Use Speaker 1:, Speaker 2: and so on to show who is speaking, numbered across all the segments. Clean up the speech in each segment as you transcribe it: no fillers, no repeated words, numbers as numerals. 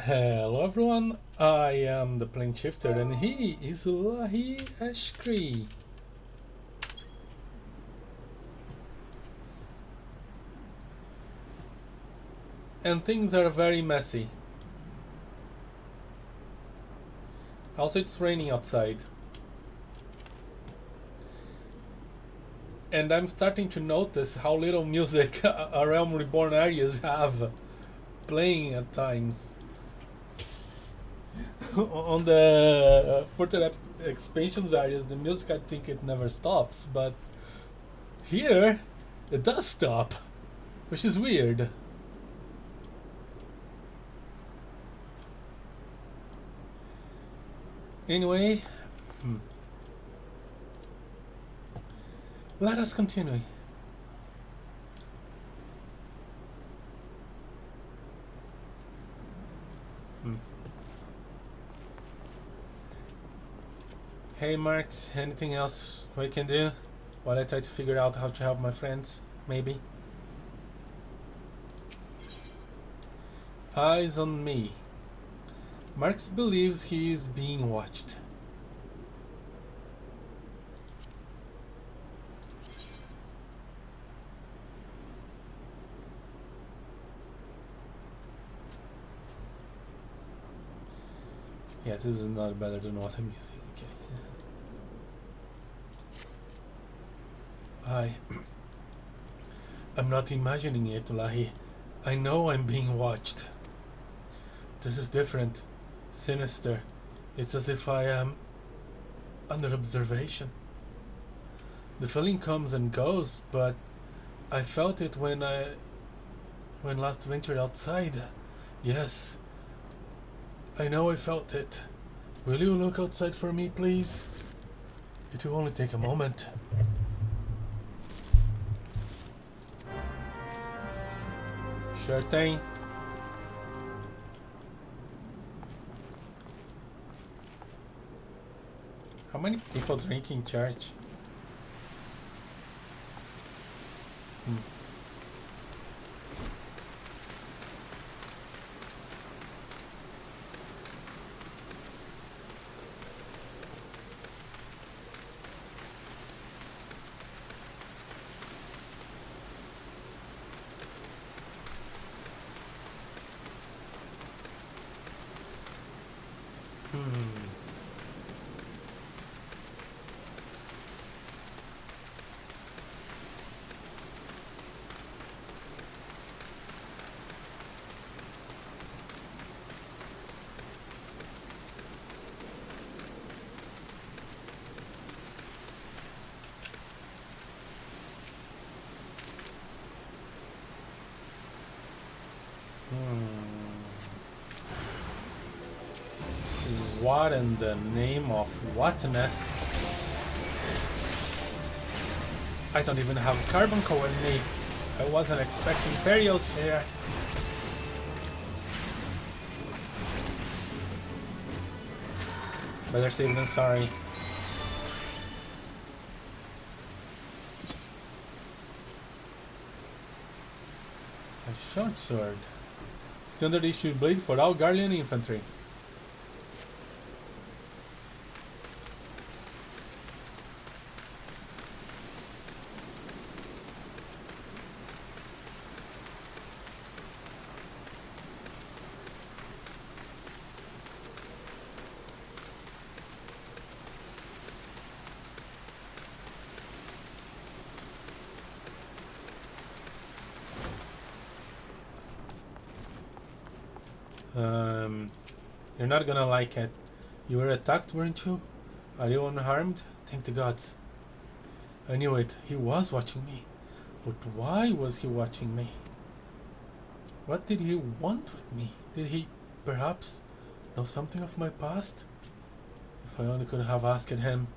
Speaker 1: Hello everyone, I am the plane shifter and he is Lahee Eshkree. And things are very messy. Also it's raining outside. And I'm starting to notice how little music our Realm Reborn areas have playing at times. On the further expansions areas, the music I think it never stops, but here it does stop, which is weird. Anyway, let us continue. Hey Marks, anything else we can do while I try to figure out how to help my friends? Maybe? Eyes on me. Marks believes he is being watched. Yes, this is not better than what I'm using. Okay. I'm not imagining it, Lahee. I know I'm being watched. This is different. Sinister. It's as if I am under observation. The feeling comes and goes, but I felt it when last ventured outside. Yes. I know I felt it. Will you look outside for me, please? It will only take a moment. Sure thing. How many people drink in church? What in the name of whatness? I don't even have carbon core in me. I wasn't expecting burials here. Better safe than sorry. A short sword. Standard issue blade for all Guardian infantry. You're not gonna like it. You were attacked, weren't you? Are you unharmed? Thank the gods. I knew it. He was watching me. But why was he watching me? What did he want with me? Did he, perhaps, know something of my past? If I only could have asked him.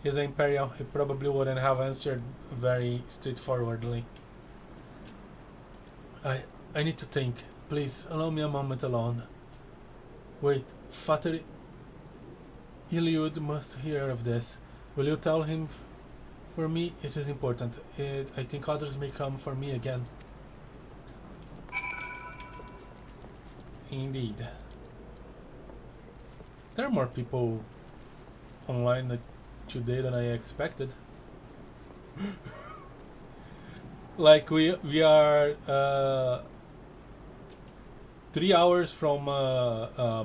Speaker 1: He's an Imperial. He probably wouldn't have answered very straightforwardly. I need to think. Please, allow me a moment alone. Wait, Father Iliud must hear of this. Will you tell him? For me, it is important. I think others may come for me again. Indeed. There are more people online today than I expected. Like we are 3 hours from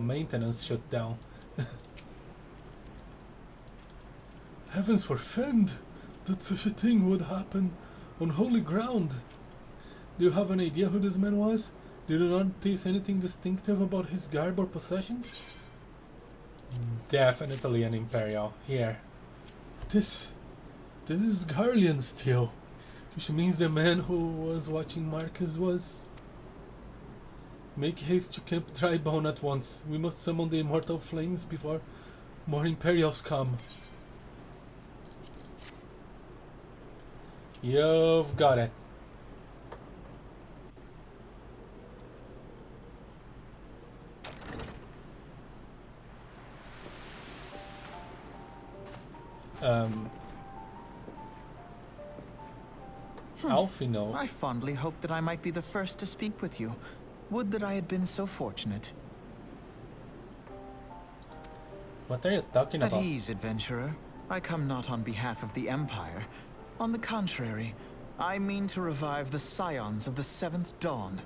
Speaker 1: maintenance shutdown. Heavens forfend that such a thing would happen on holy ground. Do you have an idea who this man was? Do you not taste anything distinctive about his garb or possessions? Definitely an Imperial. Here. This is Garlean steel. Which means the man who was watching Marcus was... Make haste to Camp Drybone at once. We must summon the immortal flames before more Imperials come. You've got it. Alfino.
Speaker 2: I fondly hoped that I might be the first to speak with you. Would that I had been so fortunate.
Speaker 1: What are you talking about?
Speaker 2: At ease, adventurer. I come not on behalf of the Empire. On the contrary, I mean to revive the scions of the 7th Dawn.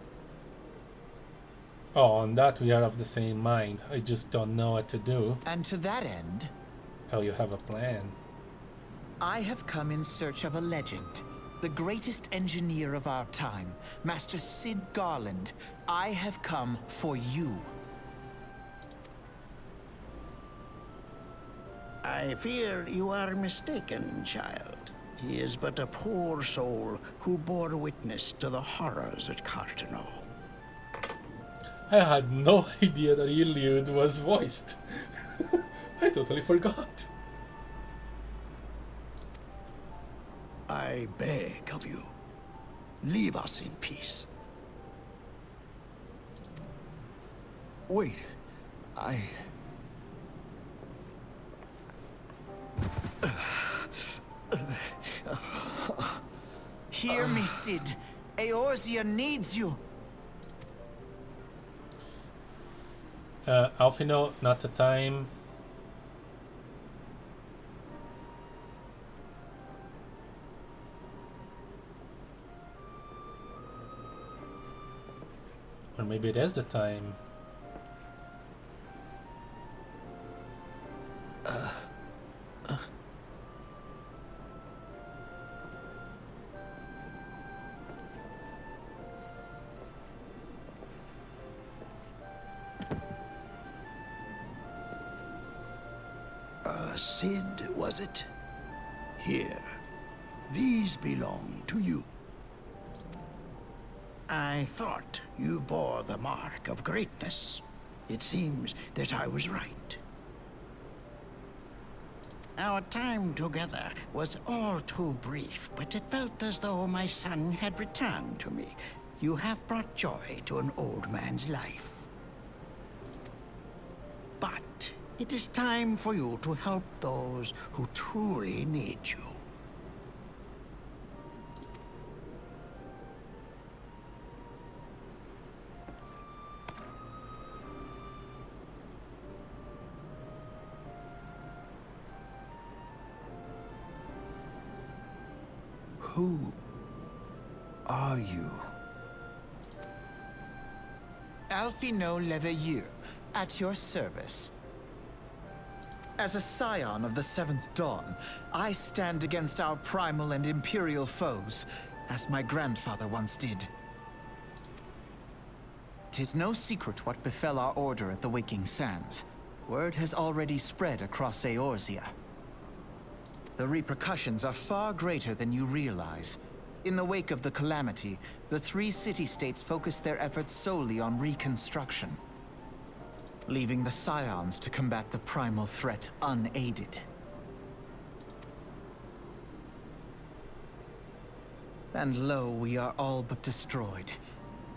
Speaker 1: Oh, on that we are of the same mind. I just don't know what to do.
Speaker 2: And to that end...
Speaker 1: Oh, you have a plan.
Speaker 2: I have come in search of a legend. The greatest engineer of our time, Master Sid Garland. I have come for you.
Speaker 3: I fear you are mistaken, child. He is but a poor soul who bore witness to the horrors at Cartano.
Speaker 1: I had no idea that Iliud was voiced. I totally forgot.
Speaker 3: I beg of you, leave us in peace.
Speaker 2: Wait, Hear me, Sid. Eorzea needs you.
Speaker 1: Alfino, not the time. Or maybe it is the time.
Speaker 3: Sid, was it? Here. These belong to you. I thought you bore the mark of greatness. It seems that I was right. Our time together was all too brief, but it felt as though my son had returned to me. You have brought joy to an old man's life. But it is time for you to help those who truly need you.
Speaker 2: Who are you? Alfino Leveilleur, at your service. As a scion of the 7th Dawn, I stand against our primal and imperial foes, as my grandfather once did. 'Tis no secret what befell our order at the Waking Sands. Word has already spread across Eorzea. The repercussions are far greater than you realize. In the wake of the calamity, the 3 city-states focused their efforts solely on reconstruction, leaving the scions to combat the primal threat unaided. And lo, we are all but destroyed.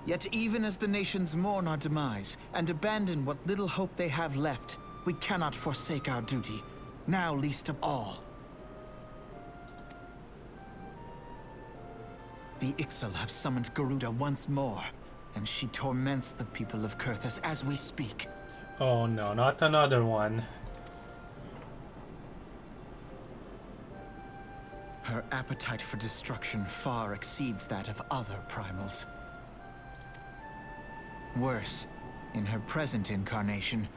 Speaker 2: Yet even as the nations mourn our demise and abandon what little hope they have left, we cannot forsake our duty, now least of all. The Ixal have summoned Garuda once more, and she torments the people of Kurthus as we speak.
Speaker 1: Oh no, not another one.
Speaker 2: Her appetite for destruction far exceeds that of other primals. Worse, in her present incarnation,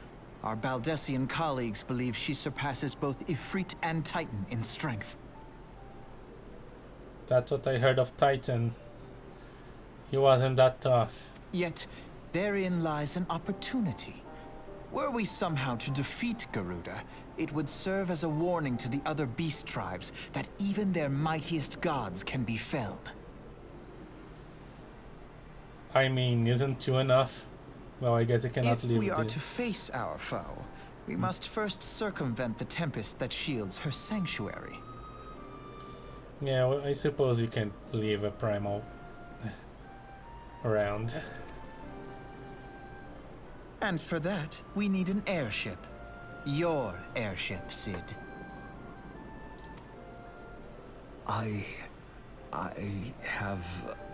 Speaker 2: our Baldessian colleagues believe she surpasses both Ifrit and Titan in strength.
Speaker 1: That's what I heard of Titan. He wasn't that tough.
Speaker 2: Yet, therein lies an opportunity. Were we somehow to defeat Garuda, it would serve as a warning to the other beast tribes that even their mightiest gods can be felled.
Speaker 1: I mean, isn't two enough? Well, I guess I cannot leave
Speaker 2: If we are
Speaker 1: this.
Speaker 2: to face our foe, we must first circumvent the tempest that shields her sanctuary.
Speaker 1: Yeah, well, I suppose you can leave a primal around.
Speaker 2: And for that, we need an airship. Your airship, Sid.
Speaker 4: I have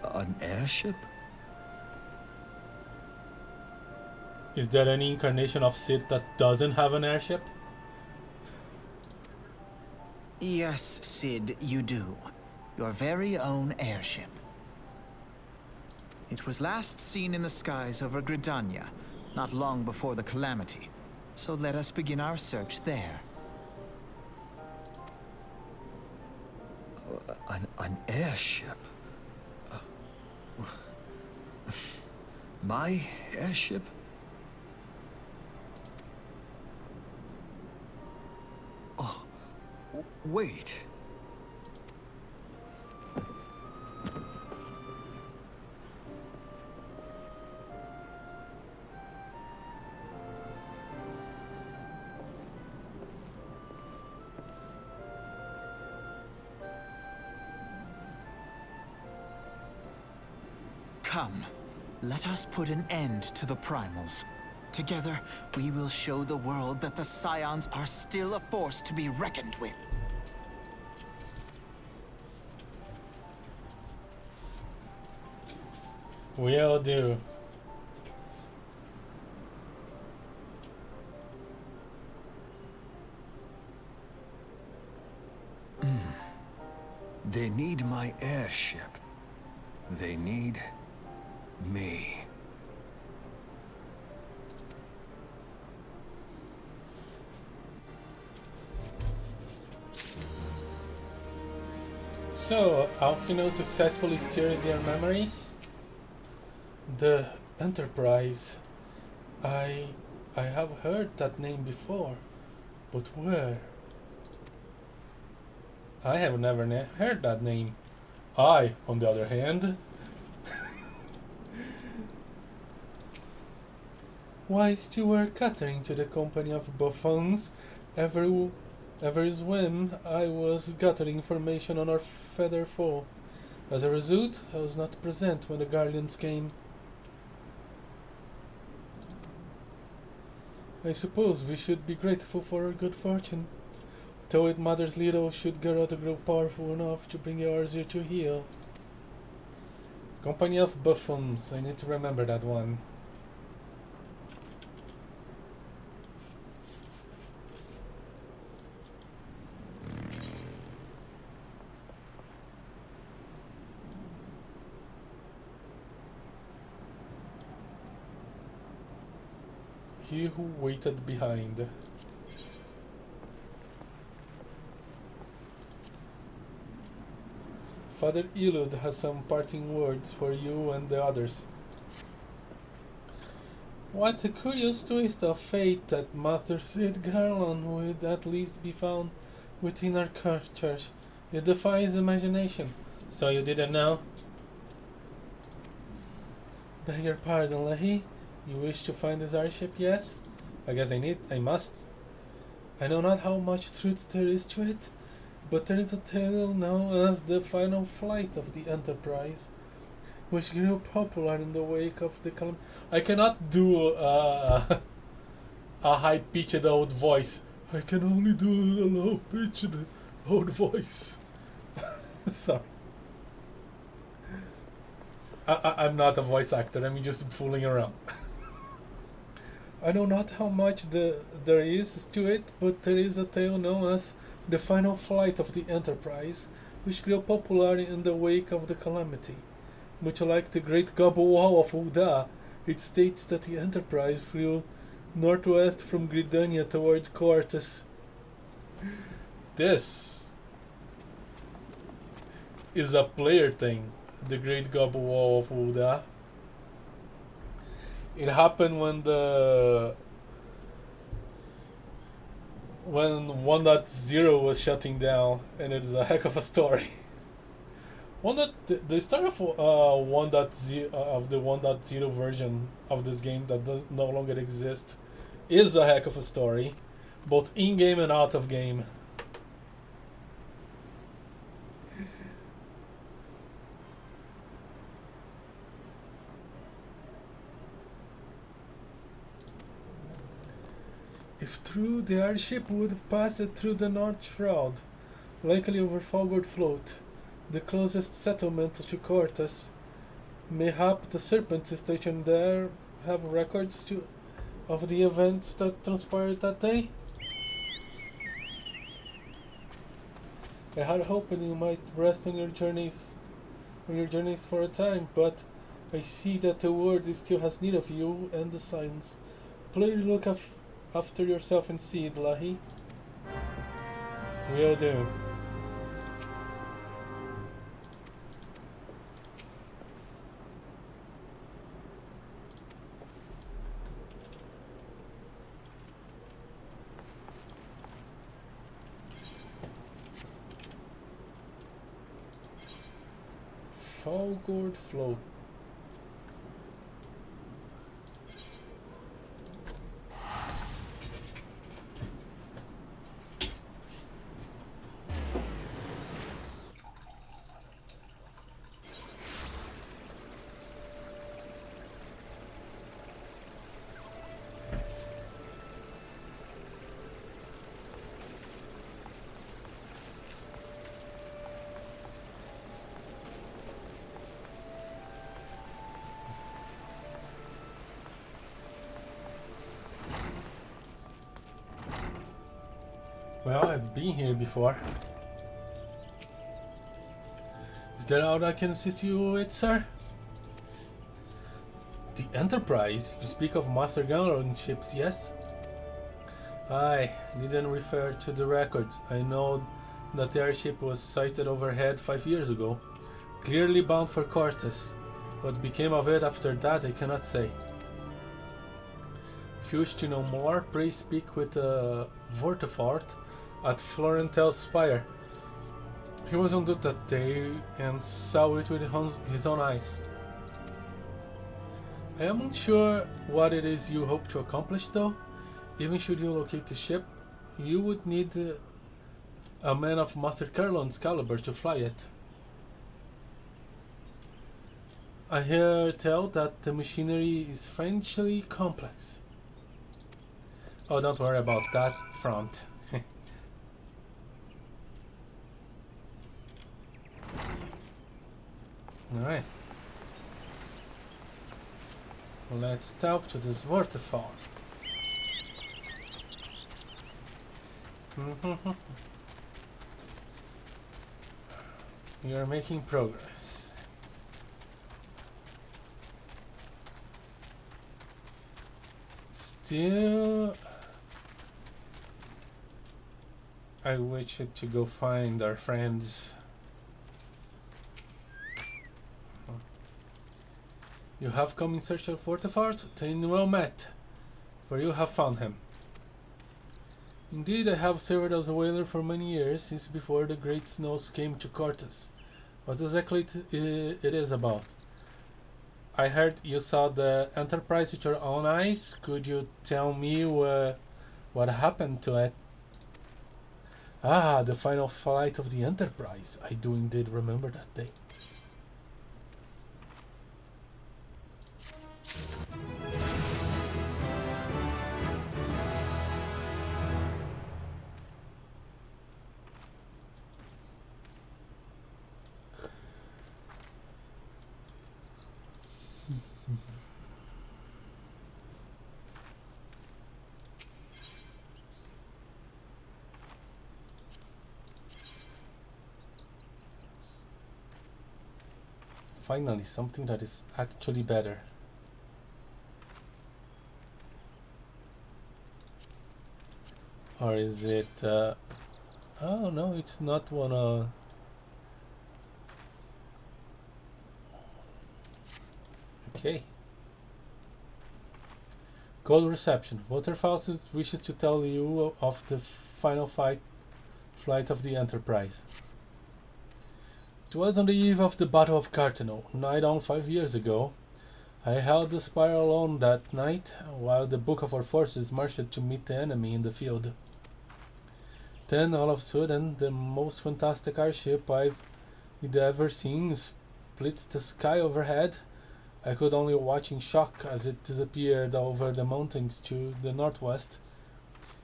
Speaker 4: an airship?
Speaker 1: Is there any incarnation of Sid that doesn't have an airship?
Speaker 2: Yes, Sid, you do. Your very own airship. It was last seen in the skies over Gridania, not long before the calamity. So let us begin our search there.
Speaker 4: An airship? My airship? Oh, wait.
Speaker 2: Come, let us put an end to the primals. Together, we will show the world that the Scions are still a force to be reckoned with.
Speaker 1: Will do.
Speaker 4: They need my airship. They need me.
Speaker 1: So, Alphino successfully steered their memories? The Enterprise. I have heard that name before, but where? I have never heard that name. I, on the other hand... Whilst you were catering to the company of buffoons, every whim, I was gathering information on our feather foe. As a result, I was not present when the Guardians came. I suppose we should be grateful for our good fortune. Though it matters little should Garuda grow powerful enough to bring Eorzea to heel. Company of buffoons, I need to remember that one. He who waited behind. Father Elud has some parting words for you and the others. What a curious twist of fate that Master Sid Garland would at least be found within our church. It defies imagination. So you didn't know? Beg your pardon, Lahee. You wish to find this airship, yes? I guess I must. I know not how much truth there is to it, but there is a tale known as the final flight of the Enterprise, which grew popular in the wake of the calamity. I cannot do a high-pitched old voice. I can only do a low-pitched old voice. Sorry. I'm not a voice actor, I'm just fooling around. I know not how much there is to it, but there is a tale known as the final flight of the Enterprise, which grew popular in the wake of the calamity. Much like the Great Gobble Wall of Ulda, it states that the Enterprise flew northwest from Gridania toward Cortus. This is a player thing, the Great Gobble Wall of Ulda. It happened when 1.0 was shutting down, and it's a heck of a story. The story of 1.0 of the 1.0 version of this game that does no longer exist is a heck of a story, both in game and out of game. If true, the airship would have passed through the North Shroud, likely over Falgord Float, the closest settlement to Cortus. Mayhap the Serpent stationed there have records of the events that transpired that day. I had hoped you might rest on your journeys for a time, but I see that the world still has need of you and the signs. Please look after yourself and see it, Lahee. Will do. Falgord Float. Well, I've been here before. Is there all I can assist you with, sir? The Enterprise? You speak of master gunner ships, yes? I didn't refer to the records. I know that the airship was sighted overhead 5 years ago, clearly bound for Cortus. What became of it after that, I cannot say. If you wish to know more, pray speak with Vortifort at Florentel's Spire. He was on duty that day and saw it with his own eyes. I am unsure what it is you hope to accomplish, though. Even should you locate the ship, you would need a man of Master Carlon's caliber to fly it. I hear tell that the machinery is strangely complex. Oh, don't worry about that front. Alright. Let's talk to this waterfall. You are making progress. Still, I wish to go find our friends. You have come in search of Vortifort? Then well met, for you have found him. Indeed, I have served as a whaler for many years, since before the Great Snows came to Cortus. What exactly it is about? I heard you saw the Enterprise with your own eyes. Could you tell me what happened to it? Ah, the final flight of the Enterprise. I do indeed remember that day. Finally, something that is actually better. Or is it... oh no, it's not one... Okay. Gold reception. Waterfalls wishes to tell you of the final flight of the Enterprise. It was on the eve of the Battle of Cartano, nigh on 5 years ago. I held the spire alone that night, while the Book of our Forces marched to meet the enemy in the field. Then, all of a sudden, the most fantastic airship I've ever seen split the sky overhead. I could only watch in shock as it disappeared over the mountains to the northwest.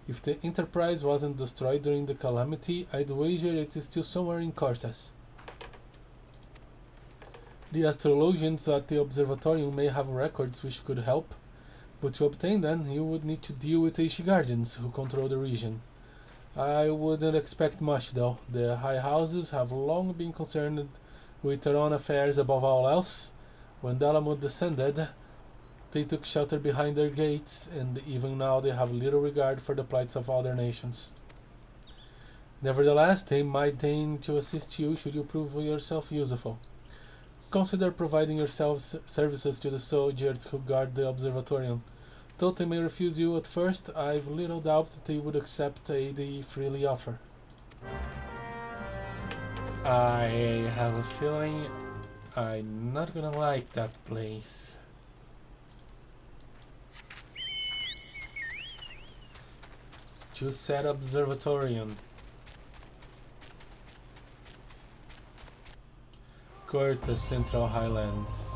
Speaker 1: If the Enterprise wasn't destroyed during the calamity, I'd wager it is still somewhere in Cortes. The astrologians at the observatorium may have records which could help, but to obtain them you would need to deal with the guardians who control the region. I wouldn't expect much though. The high houses have long been concerned with their own affairs above all else. When Dalamud descended, they took shelter behind their gates, and even now they have little regard for the plights of other nations. Nevertheless, they might deign to assist you should you prove yourself useful. Consider providing yourselves services to the soldiers who guard the observatorium. Though they may refuse you at first, I've little doubt that they would accept aid they freely offer. I have a feeling I'm not gonna like that place. Choose set observatorium. Cortes Central Highlands.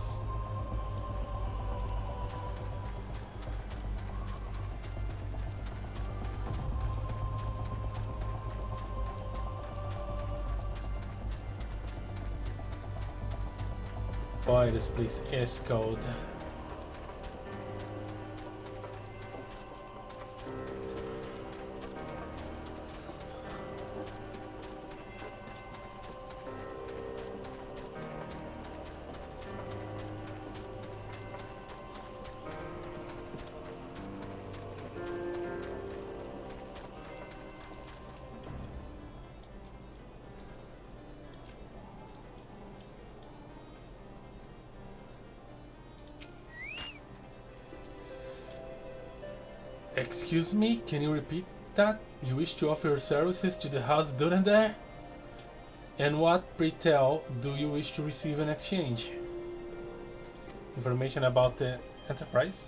Speaker 1: Boy, this place is cold. Excuse me, can you repeat that? You wish to offer your services to the house during there? And what, pray tell, do you wish to receive in exchange? Information about the Enterprise?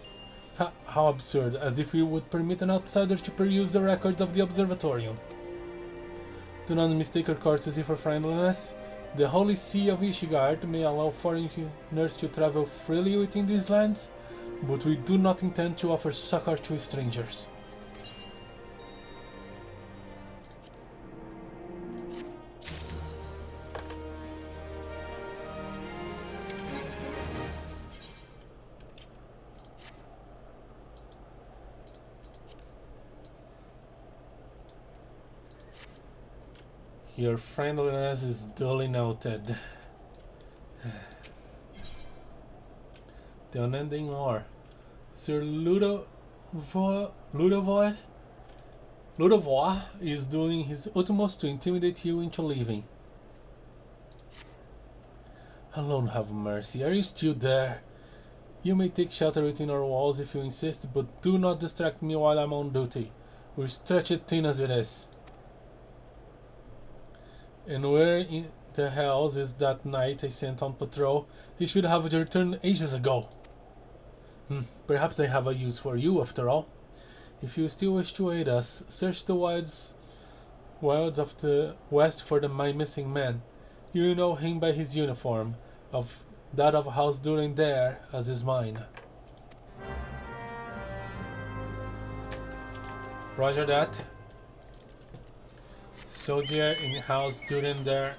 Speaker 1: How absurd, as if we would permit an outsider to peruse the records of the observatorium. Do not mistake our courtesy for friendliness. The Holy See of Ishgard may allow foreigners to travel freely within these lands, but we do not intend to offer succor to strangers. Your friendliness is duly noted. The unending war. Sir Ludovoy is doing his utmost to intimidate you into leaving. Alone have mercy. Are you still there? You may take shelter within our walls if you insist, but do not distract me while I'm on duty. We're stretched thin as it is. And where in the hells is that knight I sent on patrol? He should have returned ages ago. Perhaps they have a use for you after all. If you still wish to aid us, search the wilds of the west for my missing man. You know him by his uniform, of that of House Durin there as is mine. Roger that. Soldier in House Durin there.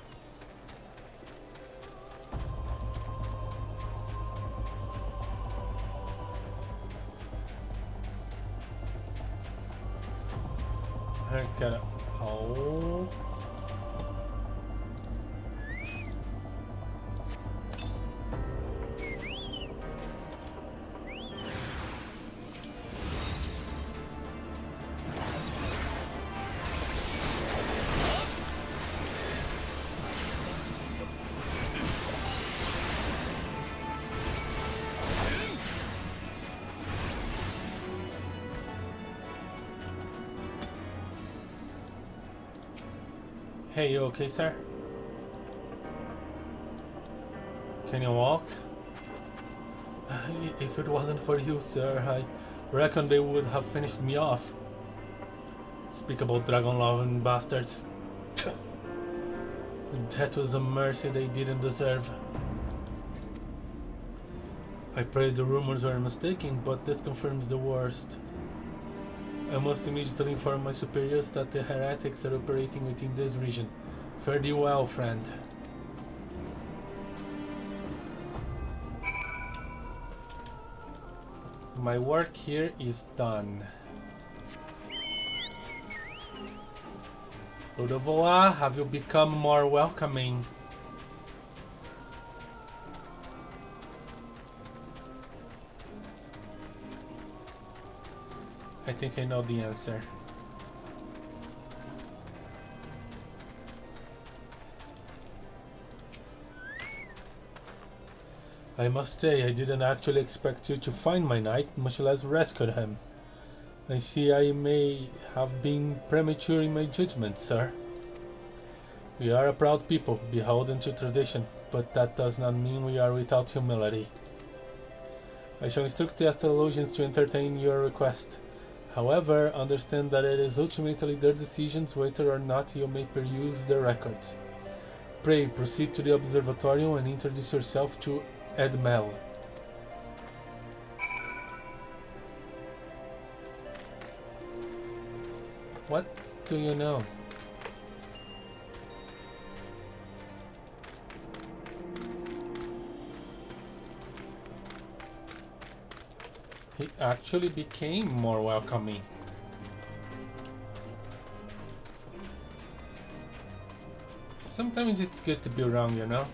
Speaker 1: Cara, oh. Hey, you okay, sir? Can you walk? If it wasn't for you, sir, I reckon they would have finished me off. Speak about dragon-loving bastards. That was a mercy they didn't deserve. I pray the rumors were mistaken, but this confirms the worst. I must immediately inform my superiors that the heretics are operating within this region. Fare thee well, friend. My work here is done. Eorzea, have you become more welcoming? I think I know the answer. I must say, I didn't actually expect you to find my knight, much less rescue him. I see I may have been premature in my judgment, sir. We are a proud people, beholden to tradition, but that does not mean we are without humility. I shall instruct the astrologians to entertain your request. However, understand that it is ultimately their decisions whether or not you may peruse their records. Pray, proceed to the observatory and introduce yourself to Edmel. What do you know? He actually became more welcoming. Sometimes it's good to be wrong, you know?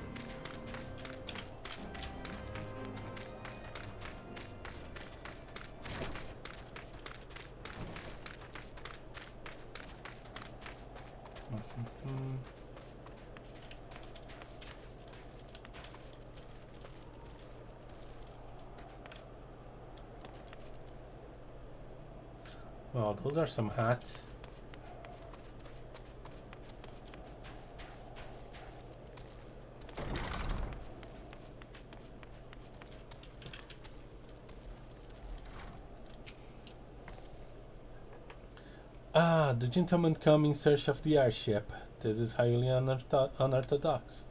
Speaker 1: Well, those are some hats. Ah, the gentlemen come in search of the airship. This is highly unorthodox.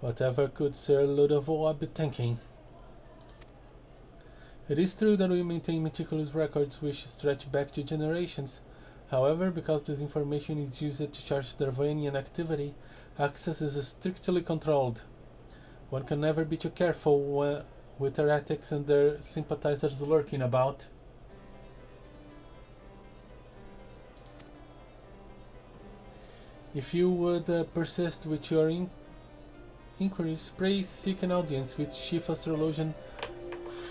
Speaker 1: Whatever could Sir Eorzea be thinking? It is true that we maintain meticulous records which stretch back to generations. However, because this information is used to chart Darwinian activity, access is strictly controlled. One can never be too careful with heretics and their sympathizers lurking about. If you would persist with your inquiries, pray seek an audience with Chief Astrologian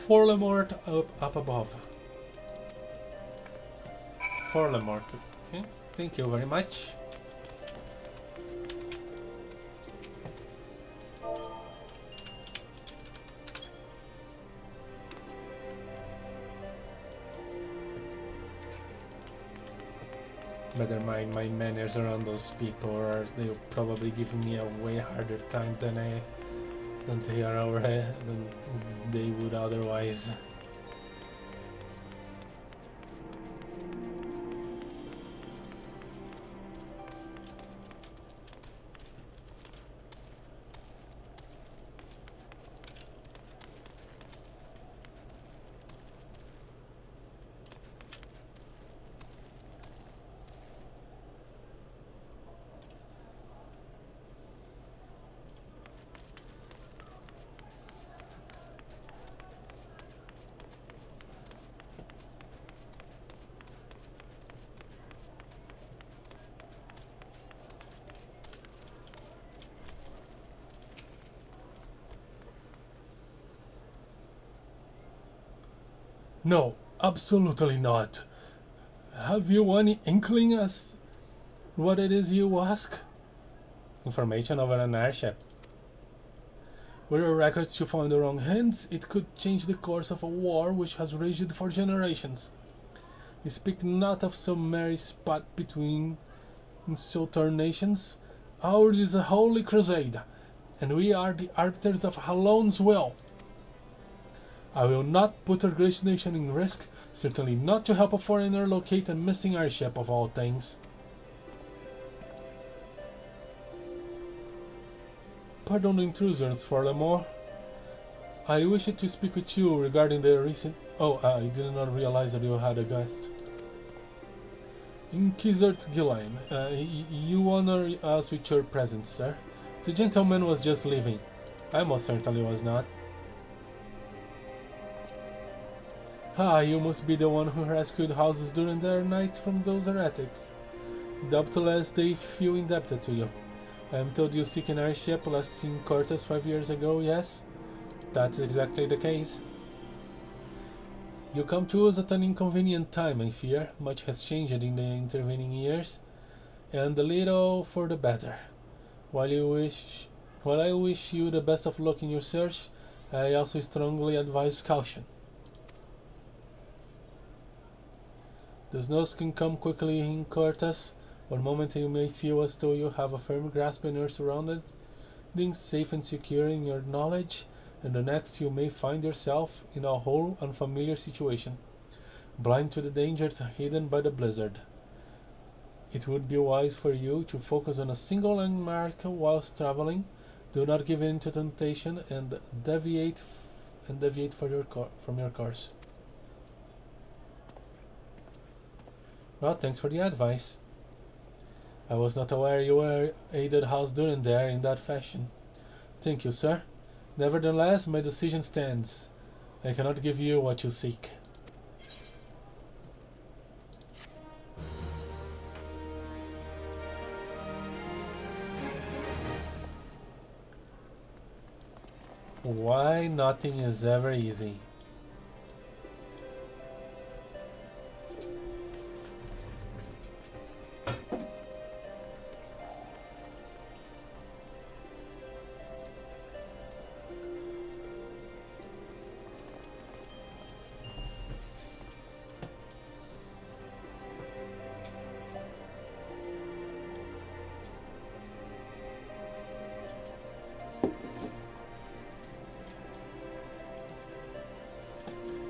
Speaker 1: Forlemort up above. Forlemort. Okay, thank you very much. Better mind my manners around those people, or they'll probably give me a way harder time than they would otherwise. No, absolutely not. Have you any inkling as what it is you ask? Information over an airship. Were your records to fall in the wrong hands, it could change the course of a war which has raged for generations. We speak not of some merry spat between insulter nations. Ours is a holy crusade, and we are the arbiters of Halon's will. I will not put our great nation in risk, certainly not to help a foreigner locate a missing airship of all things. Pardon the intruders, Furthermore. I wish to speak with you regarding the recent... Oh, I did not realize that you had a guest. Inquisitor Gillian, you honor us with your presence, sir. The gentleman was just leaving. I most certainly was not. Ah, you must be the one who rescued houses during their night from those heretics. Doubtless they feel indebted to you. I am told you seek an airship last seen Cortes 5 years ago, yes? That's exactly the case. You come to us at an inconvenient time, I fear. Much has changed in the intervening years, and a little for the better. While I wish you the best of luck in your search, I also strongly advise caution. The snows can come quickly in Cortes. One moment you may feel as though you have a firm grasp on your surroundings, safe and secure in your knowledge, and the next you may find yourself in a whole unfamiliar situation, blind to the dangers hidden by the blizzard. It would be wise for you to focus on a single landmark whilst traveling. Do not give in to temptation and deviate from your course. Well, thanks for the advice. I was not aware you were aided house during there in that fashion. Thank you, sir. Nevertheless, my decision stands. I cannot give you what you seek. Why nothing is ever easy.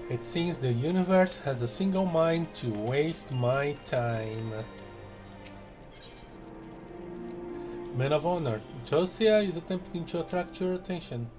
Speaker 1: It seems the universe has a single mind to waste my time. Man of Honor. Eorzea is attempting to attract your attention.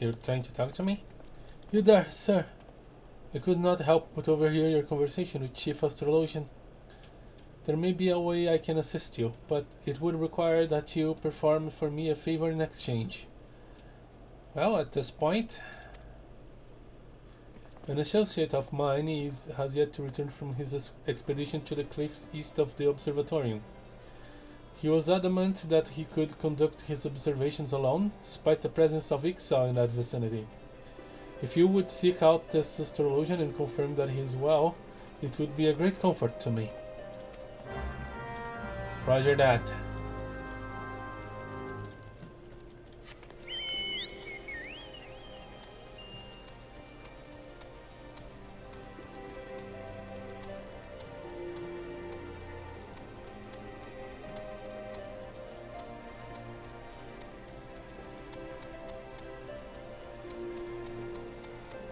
Speaker 1: You're trying to talk to me? You there, sir? I could not help but overhear your conversation with Chief Astrologian. There may be a way I can assist you, but it would require that you perform for me a favor in exchange. Well, at this point, an associate of mine has yet to return from his expedition to the cliffs east of the observatorium. He was adamant that he could conduct his observations alone, despite the presence of exile in that vicinity. If you would seek out this astrologian and confirm that he is well, it would be a great comfort to me. Roger that.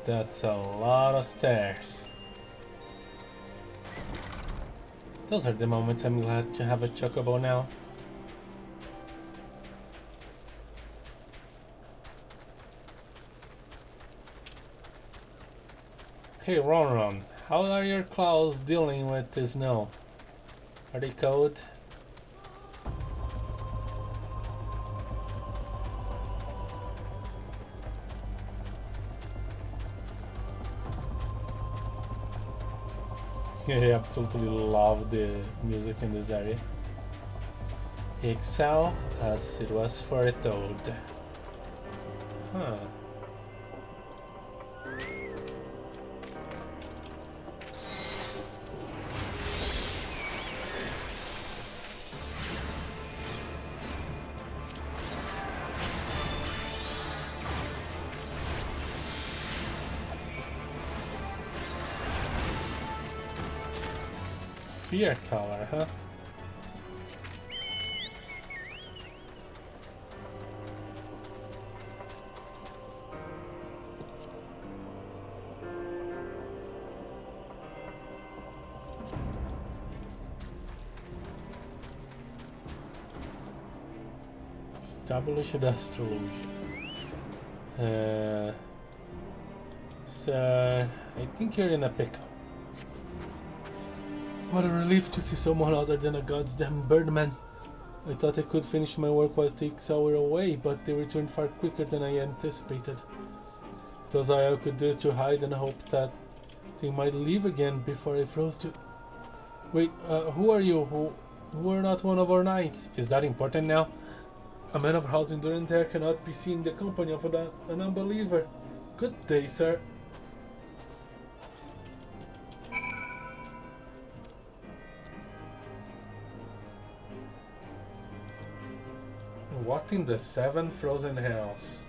Speaker 1: That's a lot of stairs. Those are the moments I'm glad to have a chocobo now. Hey Ron, how are your claws dealing with the snow? Are they cold? I absolutely love the music in this area. Excel as it was foretold. Huh. Fear color, huh? Established astrology. Sir, I think you're in a pickle. What a relief to see someone other than a goddamn birdman. I thought I could finish my work while the Excel were away, but they returned far quicker than I anticipated. It was all I could do to hide and hope that they might leave again before I froze to... Wait, who are you? Who are not one of our knights? Is that important now? A man of house in Durandare cannot be seen in the company of an unbeliever. Good day, sir. What in the 7 frozen hells?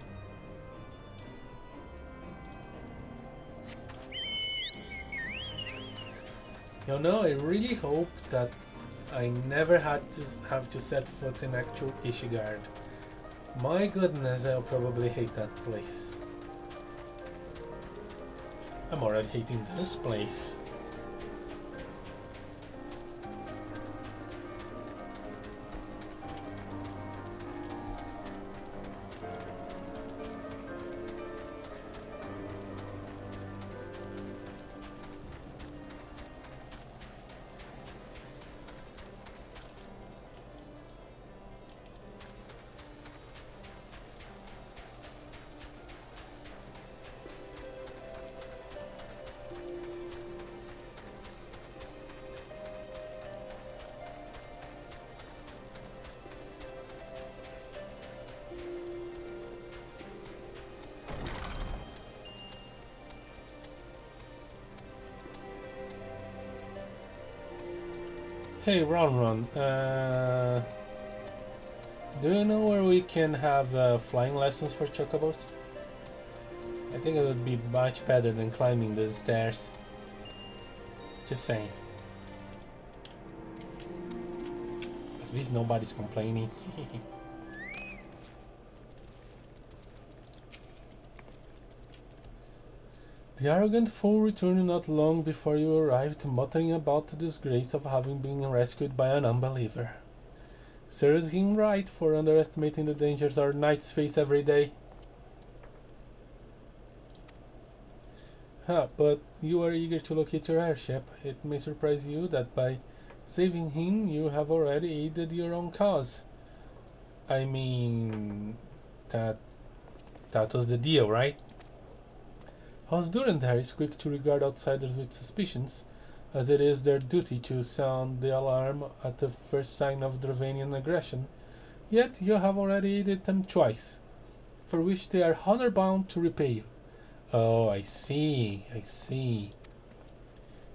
Speaker 1: You know, I really hope that I never have to set foot in actual Ishgard. My goodness, I'll probably hate that place. I'm already hating this place. Hey, Ron, do you know where we can have flying lessons for chocobos? I think it would be much better than climbing the stairs. Just saying. At least nobody's complaining. The arrogant fool returned not long before you arrived, muttering about the disgrace of having been rescued by an unbeliever. Serves him right for underestimating the dangers our knights face every day. But you are eager to locate your airship. It may surprise you that by saving him you have already aided your own cause. I mean, that was the deal, right? House Durandare is quick to regard outsiders with suspicions, as it is their duty to sound the alarm at the first sign of Dravanian aggression, yet you have already aided them twice, for which they are honor-bound to repay you. Oh, I see.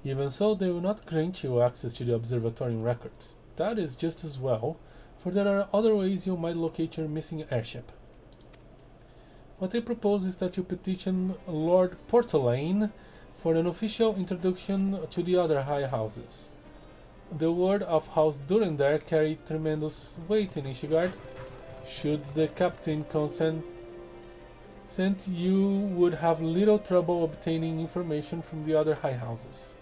Speaker 1: Even so, they will not grant you access to the observatory records. That is just as well, for there are other ways you might locate your missing airship. What I propose is that you petition Lord Portalain for an official introduction to the other high houses. The word of House Durandare carried tremendous weight in Ishgard. Should the captain consent, you would have little trouble obtaining information from the other high houses.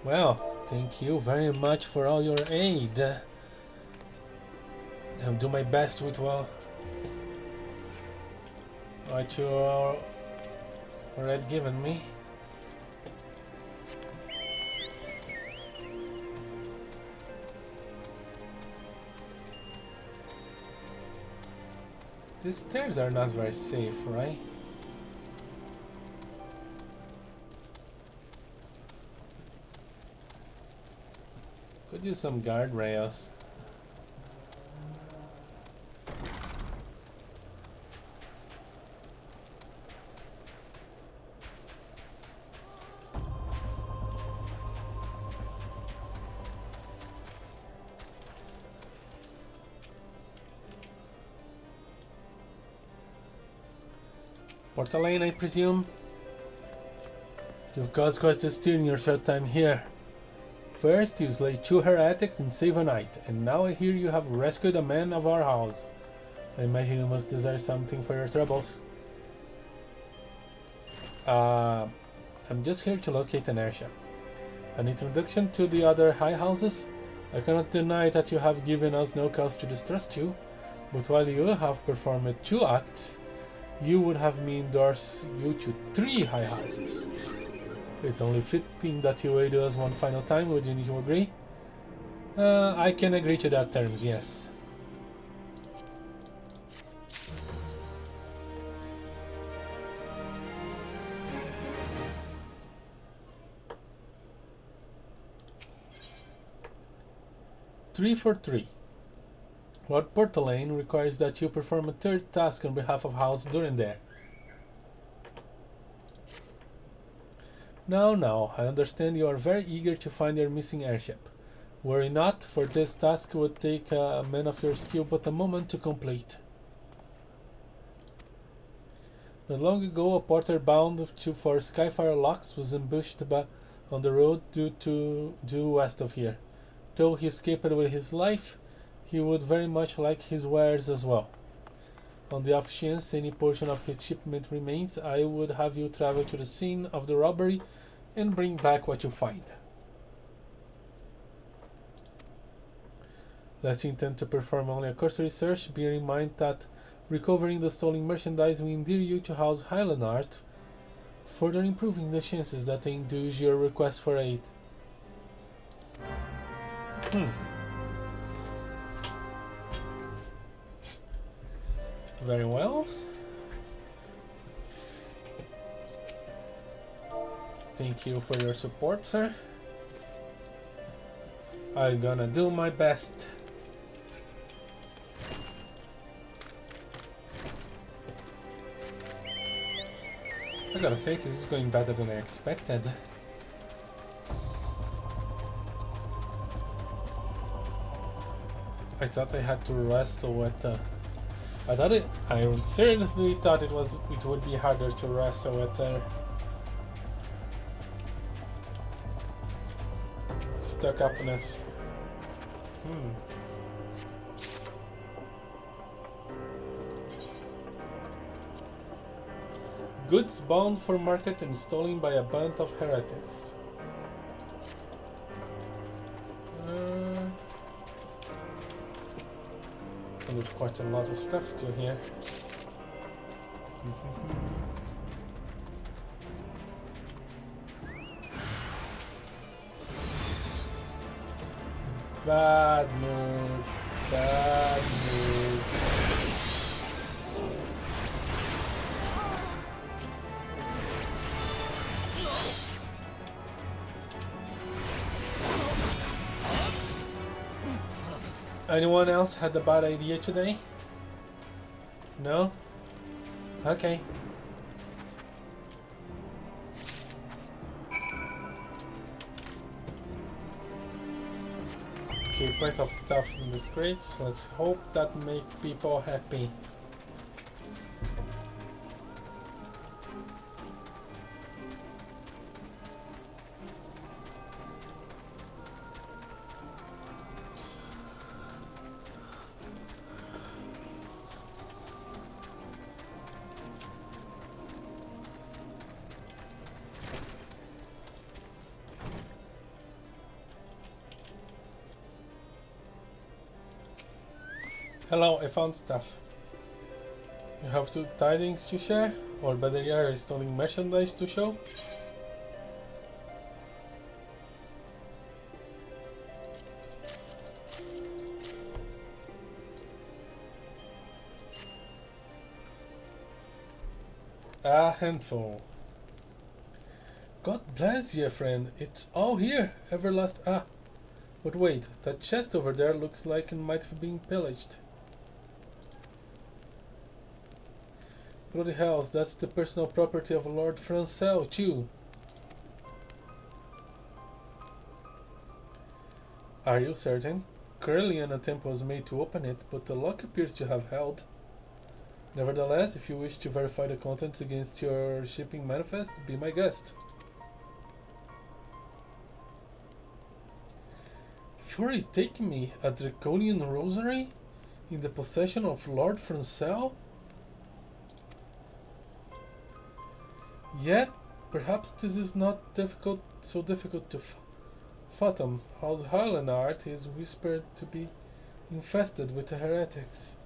Speaker 1: Well, thank you very much for all your aid. I'll do my best with what you already given me. These stairs are not very safe, right? Could use some guardrails. Portalane, I presume? You've caused quite a stir in your short time here. First, you slay 2 heretics and save a knight, and now I hear you have rescued a man of our house. I imagine you must desire something for your troubles. I'm just here to locate an airship. An introduction to the other high houses? I cannot deny that you have given us no cause to distrust you, but while you have performed 2 acts, you would have me endorse you to 3 high houses. It's only fitting that you aid us one final time, wouldn't you agree? I can agree to that terms, yes. Three for 3. Lord Portalane requires that you perform a 3rd task on behalf of House Durandare. Now, I understand you are very eager to find your missing airship. Were it not, for this task would take a man of your skill but a moment to complete. Not long ago, a porter bound for Skyfire Locks was ambushed on the road due west of here. Though he escaped with his life, he would very much like his wares as well. On the off chance any portion of his shipment remains, I would have you travel to the scene of the robbery and bring back what you find. Lest you intend to perform only a cursory search, bear in mind that recovering the stolen merchandise will endear you to House Highland Art, further improving the chances that they induce your request for aid. Very well. Thank you for your support, sir. I'm gonna do my best. I gotta say, this is going better than I expected. I thought I had to wrestle with I seriously thought it would be harder to wrestle with stuck upness. Goods bound for market and stolen by a band of heretics. And there's quite a lot of stuff still here. Bad move. Bad move. Anyone else had a bad idea today? No? Okay. Okay, plenty of stuff in this crate, so let's hope that make people happy. Hello, I found stuff. You have 2 tidings to share? Or better yet, stolen merchandise to show? A handful. God bless you, friend. It's all here. But wait, that chest over there looks like it might have been pillaged. Bloody hell, that's the personal property of Lord Francel, too. Are you certain? Clearly an attempt was made to open it, but the lock appears to have held. Nevertheless, if you wish to verify the contents against your shipping manifest, be my guest. Fury taking me a draconian rosary in the possession of Lord Francel? Yet, perhaps this is not so difficult to fathom. House Highlandart is whispered to be infested with heretics.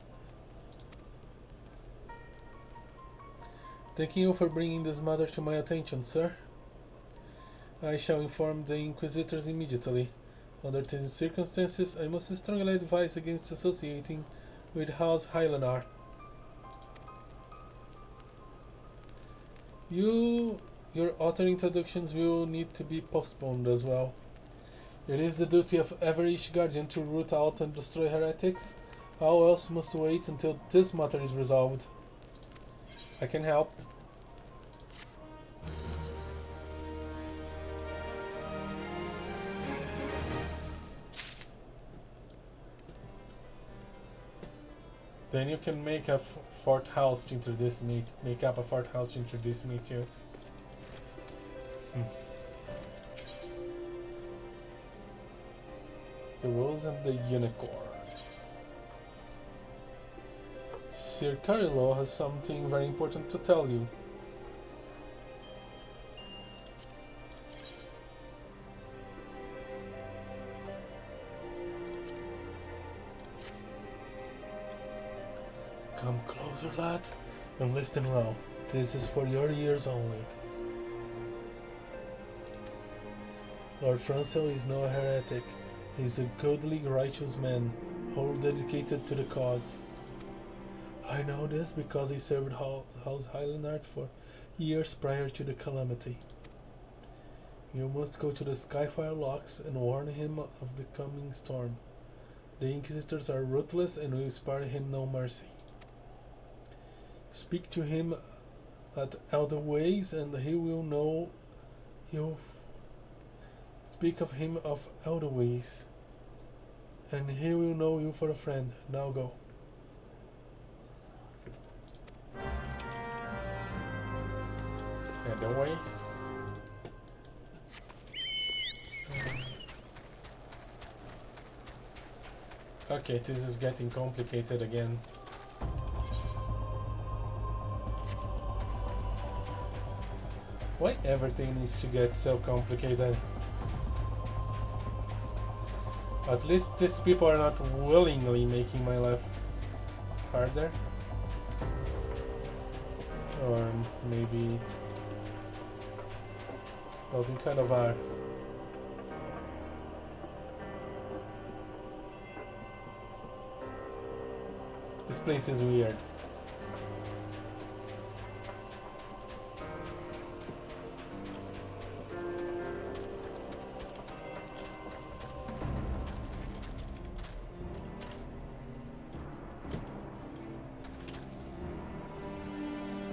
Speaker 1: Thank you for bringing this matter to my attention, sir. I shall inform the Inquisitors immediately. Under these circumstances, I must strongly advise against associating with House Highlandart. Your author introductions will need to be postponed as well. It is the duty of every guardian to root out and destroy heretics. All else must wait until this matter is resolved. I can help. Then you can make a fourth house to introduce me. Make up a fourth house to introduce me to. The Rose and the Unicorn. Sir Carlo has something very important to tell you. Come closer, lad, and listen well. This is for your ears only. Lord Francel is no heretic. He is a godly, righteous man, wholly dedicated to the cause. I know this because he served House Highlandart for years prior to the calamity. You must go to the Skyfire Locks and warn him of the coming storm. The Inquisitors are ruthless and will spare him no mercy. Speak to him at Elderways and he will know. He'll speak of him of Elderways and he will know you for a friend. Now go. Elderways. Okay, this is getting complicated again. Why everything needs to get so complicated? At least these people are not willingly making my life harder. Or maybe... well, they kind of are. This place is weird.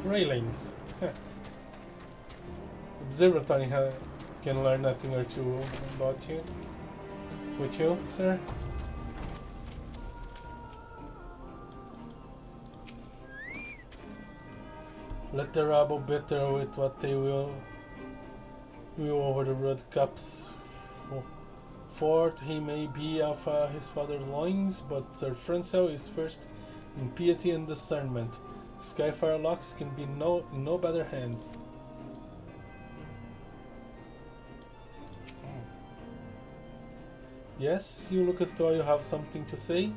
Speaker 1: Railings. Observatory can learn a thing or two about you. With you, sir? Let the rabble bitter with what they will over the red cups. Fort he may be of his father's loins, but Sir Francel is first in piety and discernment. Skyfire Locks can be in no better hands. Yes, you look as though you have something to say.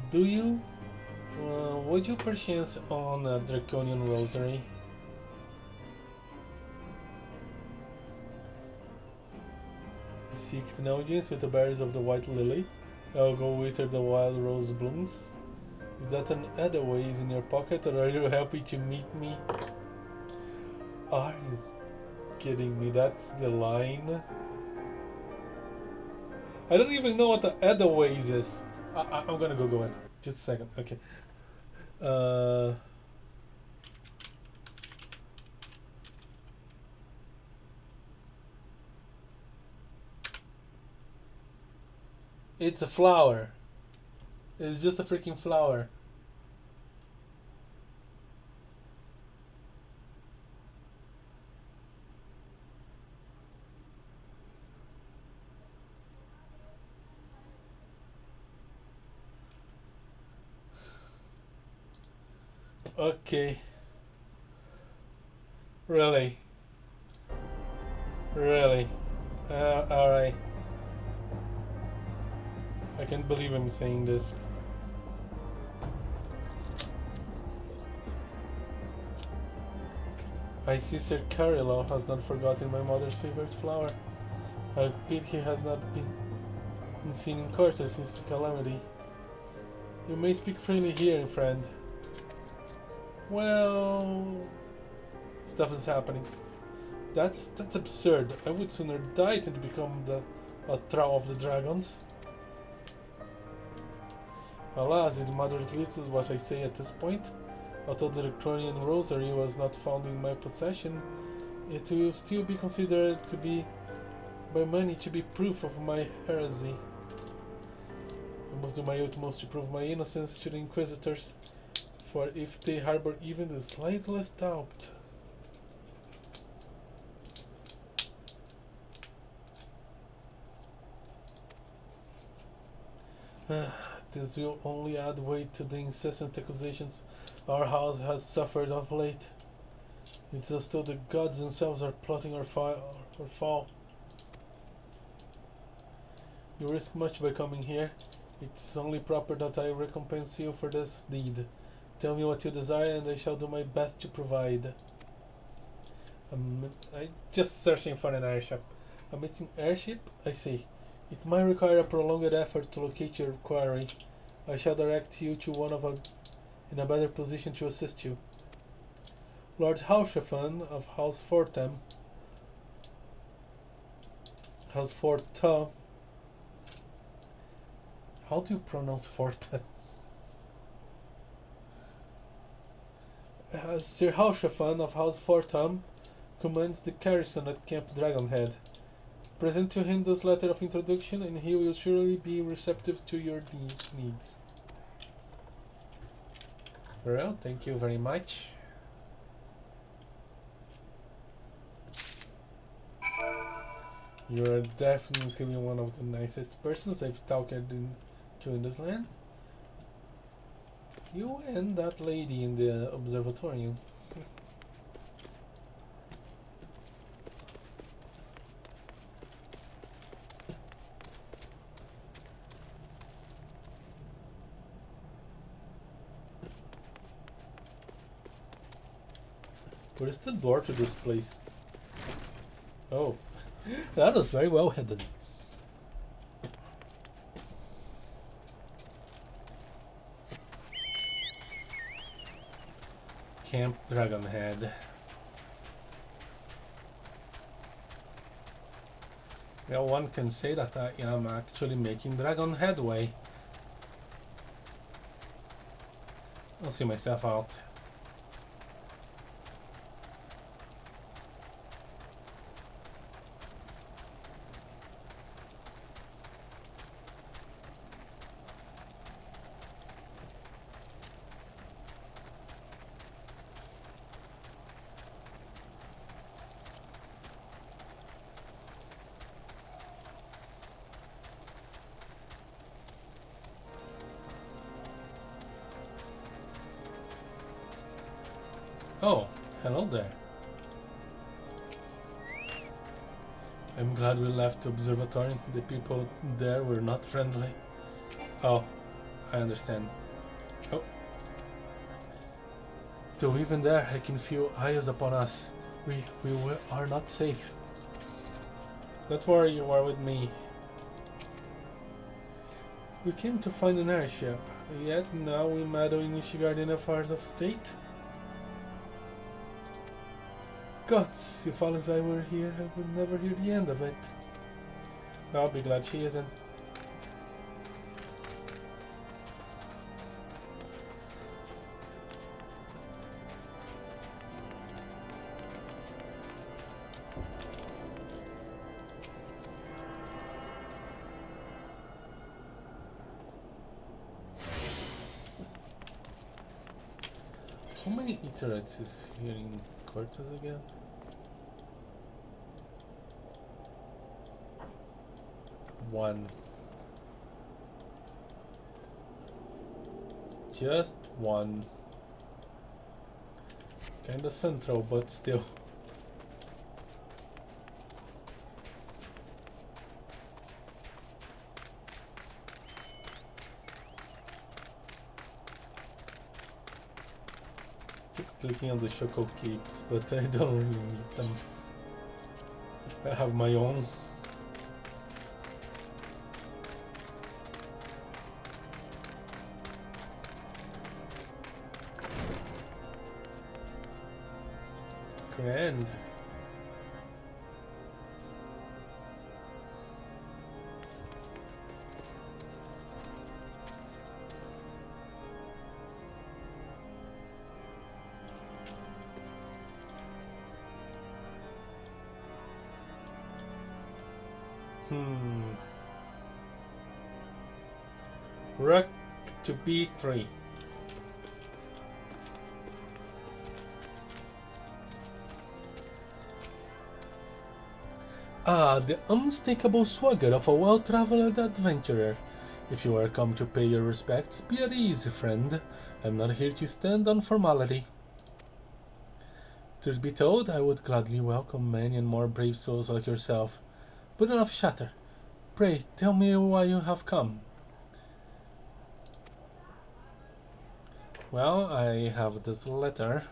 Speaker 1: Do you? Would you perchance own a draconian rosary? You seek an audience with the bearers of the white lily. I'll go wither the wild rose blooms. Is that an Edelweiss in your pocket, or are you happy to meet me? Are you kidding me? That's the line. I don't even know what the Edelweiss is. I'm gonna go it. Just a second. Okay. It's a flower. It's just a freaking flower. Okay. Really? Really? Alright. I can't believe I'm saying this. I see Sir Carilo has not forgotten my mother's favorite flower. I pity he has not been seen in court since the calamity. You may speak freely here, friend. Well, stuff is happening. That's absurd. I would sooner die than to become a Trow of the Dragons. Alas, if the Mother's Leeds is what I say at this point. Although the Victorian Rosary was not found in my possession, it will still be considered to be by many to be proof of my heresy. I must do my utmost to prove my innocence to the Inquisitors, for if they harbor even the slightest doubt. This will only add weight to the incessant accusations our house has suffered of late. It's as though the gods themselves are plotting our fall. You risk much by coming here. It's only proper that I recompense you for this deed. Tell me what you desire and I shall do my best to provide. I'm just searching for an airship. A missing airship? I see. It might require a prolonged effort to locate your quarry. I shall direct you to one in a better position to assist you. Lord Haushafen of House Fortem. House Fortem. How do you pronounce Fortem? Sir Haushafen of House Fortem commands the garrison at Camp Dragonhead. Present to him this letter of introduction and he will surely be receptive to your needs. Well, thank you very much. You're definitely one of the nicest persons I've talked to in this land. You and that lady in the observatorium. Where is the door to this place? Oh, that was very well hidden. Camp Dragonhead. Well, one can say that I am actually making dragon headway. I'll see myself out. Oh, hello there. I'm glad we left the observatory. The people there were not friendly. Oh, I understand. Oh. Though even there I can feel eyes upon us. We are not safe. Don't worry, you are with me. We came to find an airship, yet now we meddle in regarding affairs of state? Gods, if Alice I were here, I would never hear the end of it. I'll be glad she isn't. many iterates is here in Cortez again? One. Just one. Kinda central, but still. Keep clicking on the Choco Keeps, but I don't really need them. I have my own. Grand. Rook to B3. Ah, the unmistakable swagger of a well-traveled adventurer. If you are come to pay your respects, be at ease, friend. I'm not here to stand on formality. Truth be told, I would gladly welcome many and more brave souls like yourself. But enough chatter. Pray, tell me why you have come. Well, I have this letter.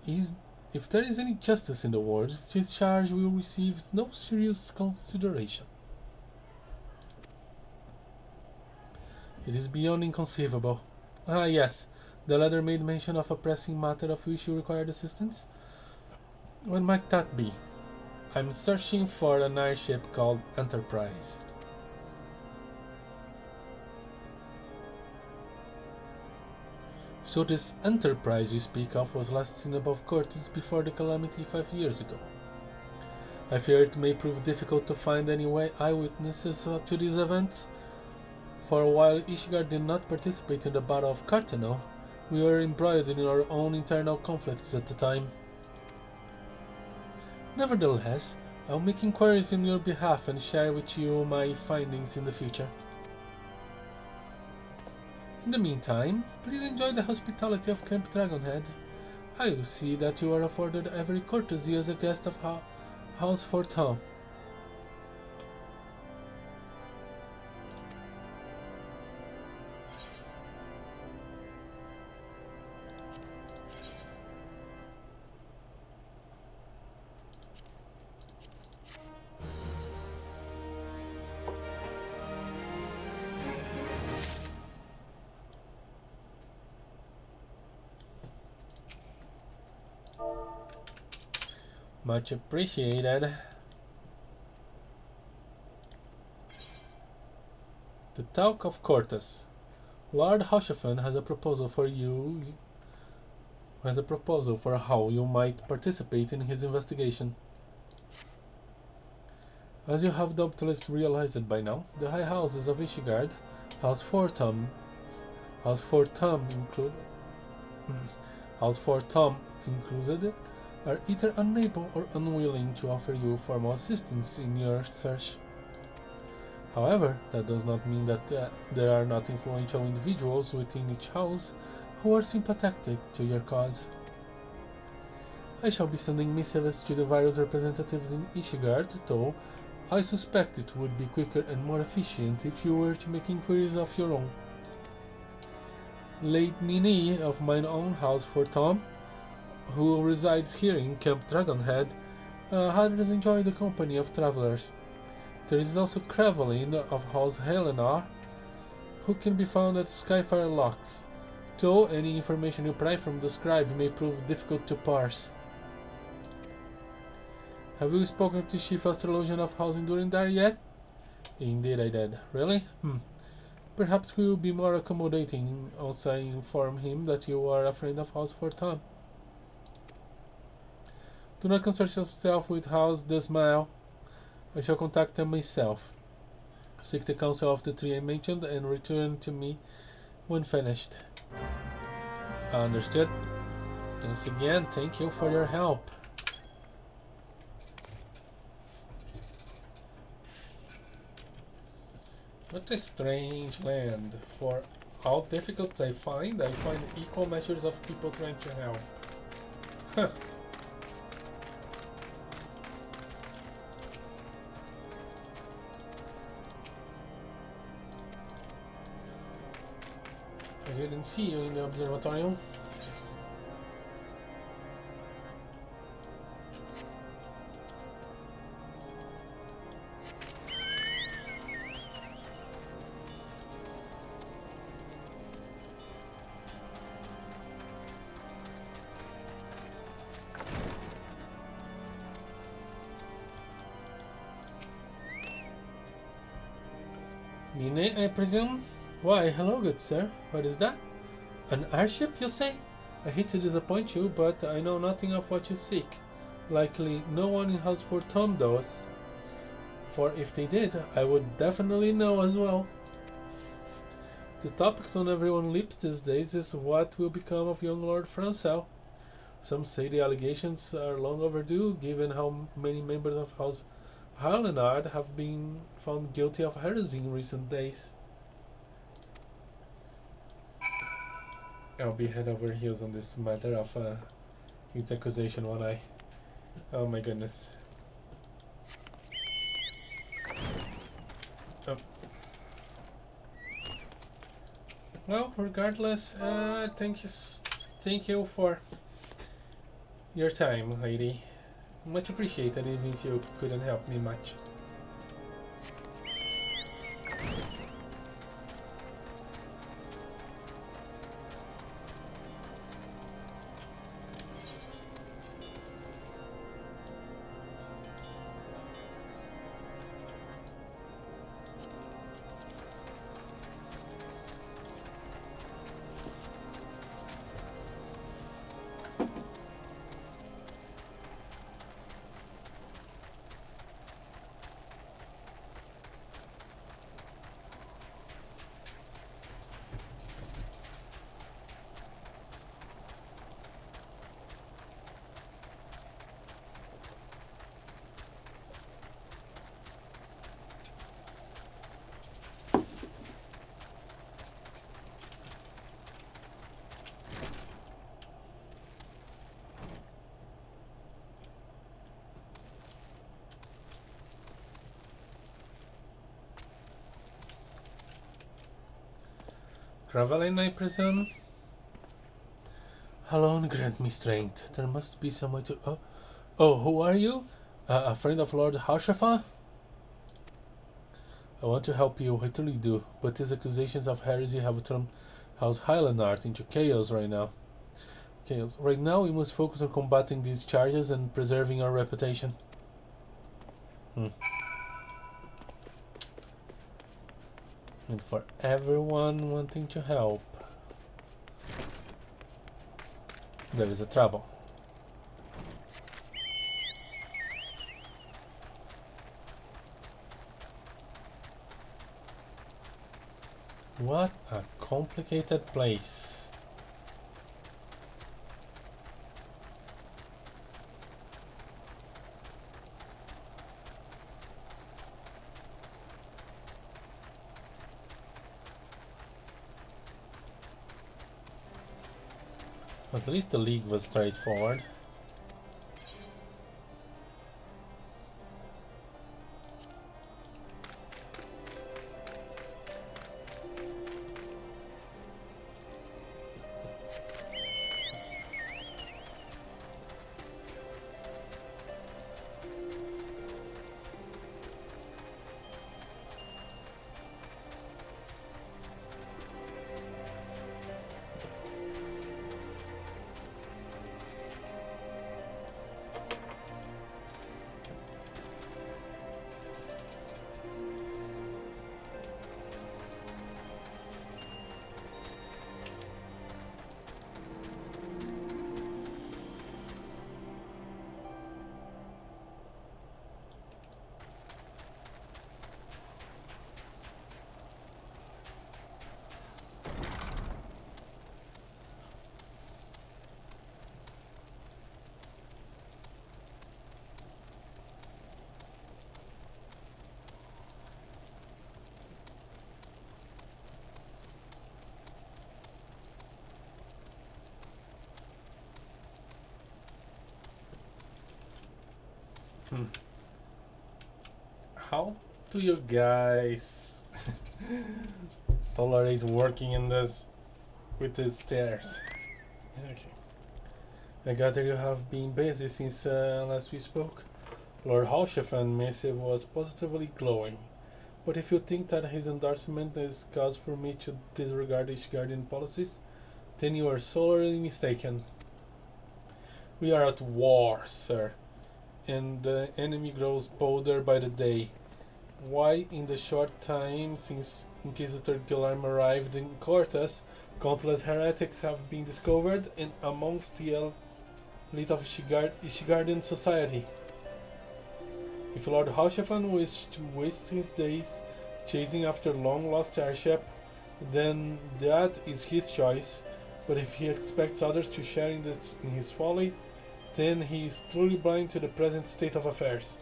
Speaker 1: If there is any justice in the world, this charge will receive no serious consideration. It is beyond inconceivable. Ah, yes, the letter made mention of a pressing matter of which you required assistance. What might that be? I'm searching for an airship called Enterprise. So this Enterprise you speak of was last seen above Cortez before the calamity 5 years ago. I fear it may prove difficult to find any eyewitnesses to these events. For while Ishgard did not participate in the Battle of Cartano, we were embroiled in our own internal conflicts at the time. Nevertheless, I'll make inquiries on your behalf and share with you my findings in the future. In the meantime, please enjoy the hospitality of Camp Dragonhead. I will see that you are afforded every courtesy as a guest of House Fortin. Much appreciated. The Talk of Cortes. Lord Hoshafan has a proposal for you. Has a proposal for how you might participate in his investigation. As you have doubtless realized by now, the high houses of Ishgard, House Fortum included, are either unable or unwilling to offer you formal assistance in your search. However, that does not mean that there are not influential individuals within each house who are sympathetic to your cause. I shall be sending missives to the various representatives in Ishgard, though I suspect it would be quicker and more efficient if you were to make inquiries of your own. Late Nini of mine own House Fortin, who resides here in Camp Dragonhead, has enjoyed the company of travelers. There is also Crevelin of House Helenar, who can be found at Skyfire Locks, though any information you pry from the scribe may prove difficult to parse. Have you spoken to Chief Astrologian of House Endurindar yet? Indeed I did. Really? Perhaps we will be more accommodating once I inform him that you are a friend of House Fortin. Do not concern yourself with House Desmail. I shall contact them myself. Seek the counsel of the three I mentioned and return to me when finished. Understood. Once again, thank you for your help. What a strange land. For all difficulties I find equal measures of people trying to help. Huh. I didn't see you in the observatorium. Mine, I presume? Why, hello, good sir. What is that? An airship, you say? I hate to disappoint you, but I know nothing of what you seek. Likely no one in Heavensward Tom does. For if they did, I would definitely know as well. The topics on everyone's lips these days is what will become of young Lord Francel. Some say the allegations are long overdue, given how many members of House Highlandard have been found guilty of heresy in recent days. I'll be head over heels on this matter of its accusation, won't I? Oh my goodness. Oh. Well, regardless, thank you for your time, lady. Much appreciated, even if you couldn't help me much. Gravelin, I presume? Alone grant me strength. There must be some way to... Oh, who are you? A friend of Lord Harshafa? I want to help you, I truly do, but these accusations of heresy have turned House Highlandard into chaos right now. Chaos. Right now, we must focus on combating these charges and preserving our reputation. And for everyone wanting to help, there is a trouble. What a complicated place. At least the League was straightforward. How do you guys tolerate working in this with these stairs? Okay. I gather you have been busy since last we spoke. Lord Halshafen's missive was positively glowing. But if you think that his endorsement is cause for me to disregard regardin policies, then you are sorely mistaken. We are at war, sir, and the enemy grows bolder by the day. Why, in the short time since Inquisitor Guillermo arrived in Cortes, countless heretics have been discovered and amongst the elite of Ishigardin society. If Lord Halshafen wished to waste his days chasing after long-lost airship, then that is his choice, but if he expects others to share in his folly, then he is truly blind to the present state of affairs.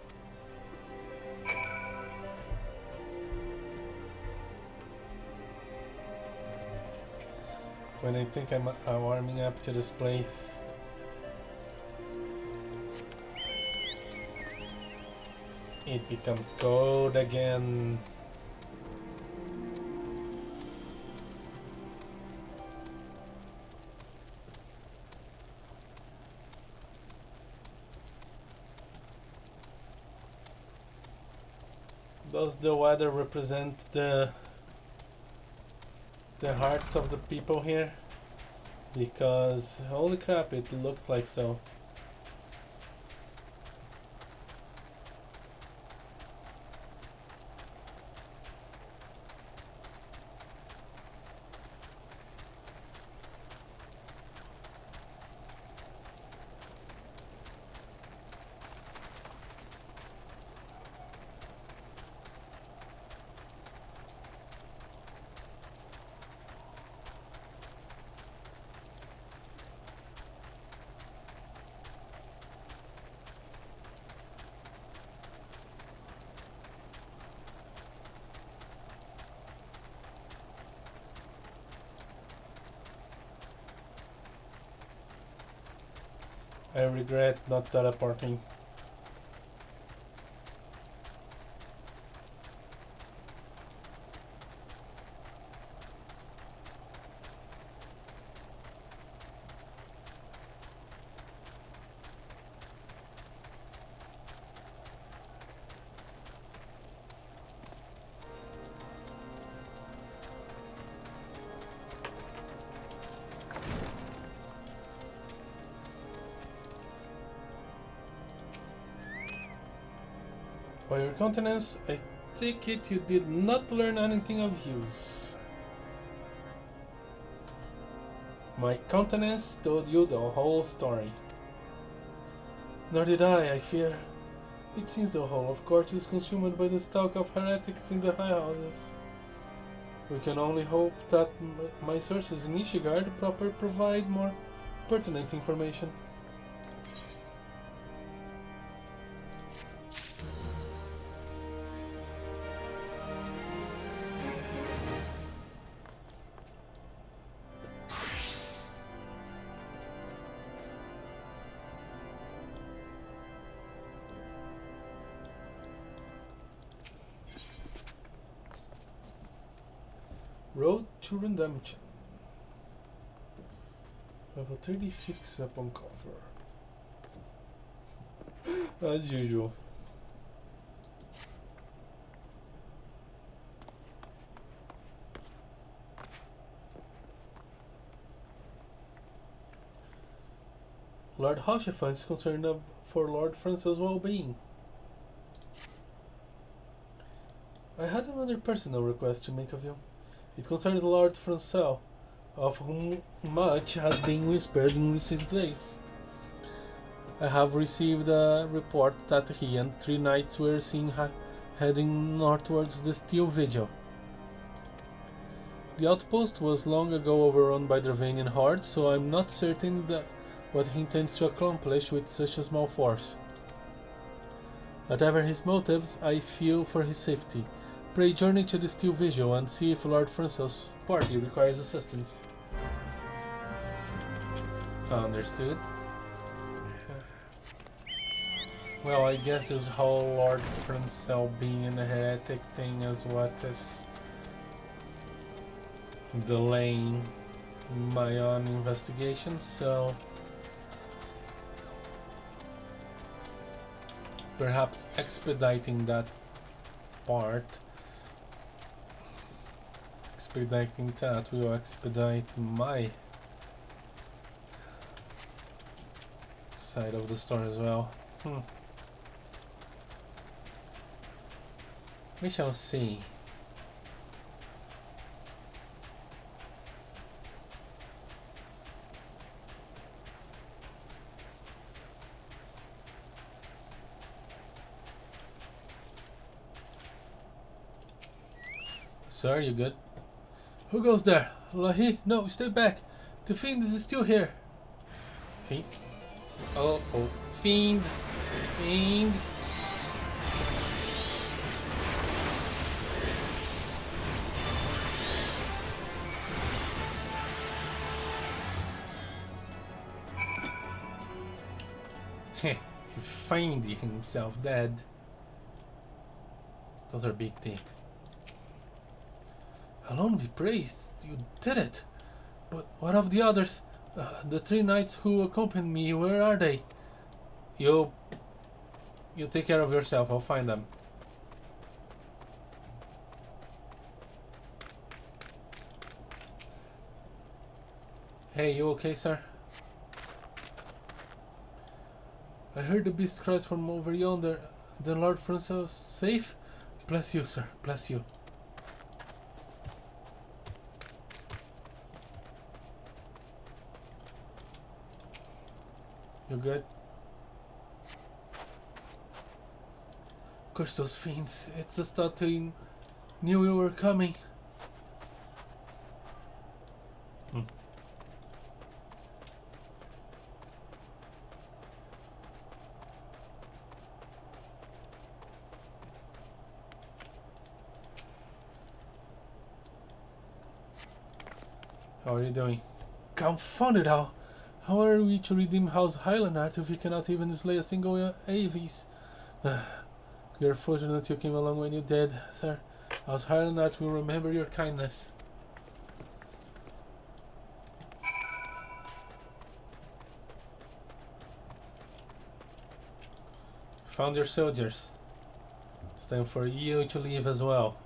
Speaker 1: When I think I'm warming up to this place, it becomes cold again. Does the weather represent the hearts of the people here? Because holy crap, it looks like so. I regret not teleporting. By your countenance, I take it you did not learn anything of use. My countenance told you the whole story. Nor did I fear. It seems the whole of court is consumed by the stock of heretics in the high houses. We can only hope that my sources in Ishigard proper provide more pertinent information. Road to Redemption. Level 36 upon cover. As usual. Lord Halshafen is concerned for Lord Francel's well-being. I had another personal request to make of you. It concerned Lord Francel, of whom much has been whispered in recent days. I have received a report that he and 3 knights were seen heading northwards the Steel Vigil. The outpost was long ago overrun by Dravanian hordes, so I'm not certain that what he intends to accomplish with such a small force. Whatever his motives, I feel for his safety. Pray journey to the Steel Vigil and see if Lord Francel's party requires assistance. Understood. Well, I guess this whole Lord Francel being a heretic thing is what is delaying my own investigation, so perhaps expediting that part, will expedite my side of the story as well. We shall see. Sir, you good? Who goes there? Lahee? No, stay back. The fiend is still here. Fiend? Oh, fiend. Fiend. Heh, he find himself dead. Those are big teeth. Alone be praised, you did it. But what of the others? The 3 knights who accompanied me, where are they? You take care of yourself, I'll find them. Hey, you okay, sir? I heard the beast cries from over yonder. The Lord Francel is safe? Bless you, sir, bless you. You good? Curse those fiends. It's just that they knew we were coming. How are you doing? Confounded how! How are we to redeem House Highlandart if we cannot even slay a single Aves? You're fortunate you came along when you did, sir. House Highlandart will remember your kindness. Found your soldiers. It's time for you to leave as well.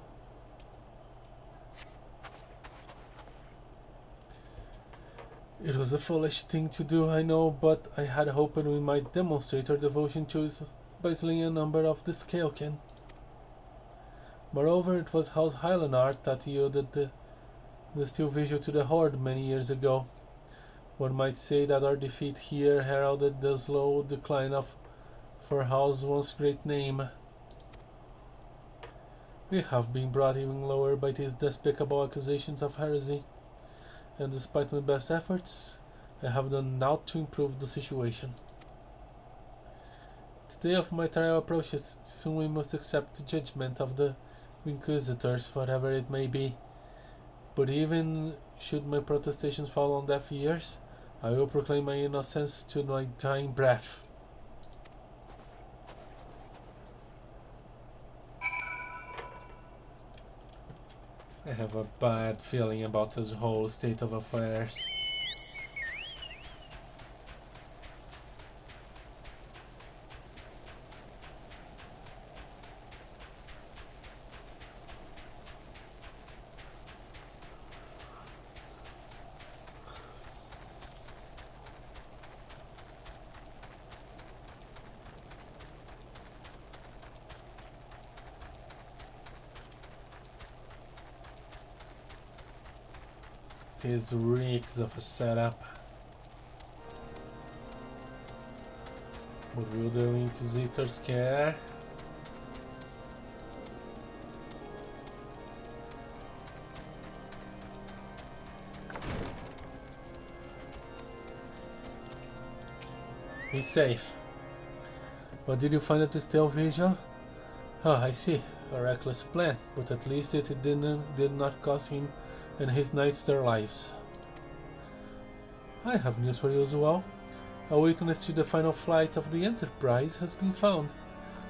Speaker 1: It was a foolish thing to do, I know, but I had hoped we might demonstrate our devotion to it by slaying a number of the Scalekin. Moreover, it was House Highlandart that yielded the steel visual to the Horde many years ago. One might say that our defeat here heralded the slow decline of for House's once great name. We have been brought even lower by these despicable accusations of heresy. And despite my best efforts, I have done naught to improve the situation. The day of my trial approaches. Soon we must accept the judgment of the Inquisitors, whatever it may be. But even should my protestations fall on deaf ears, I will proclaim my innocence to my dying breath. I have a bad feeling about this whole state of affairs. This reeks of a setup. But will the Inquisitors care? He's safe. What did you find at this television? Oh, I see. A reckless plan, but at least it did not cost him and his knights their lives. I have news for you as well. A witness to the final flight of the Enterprise has been found.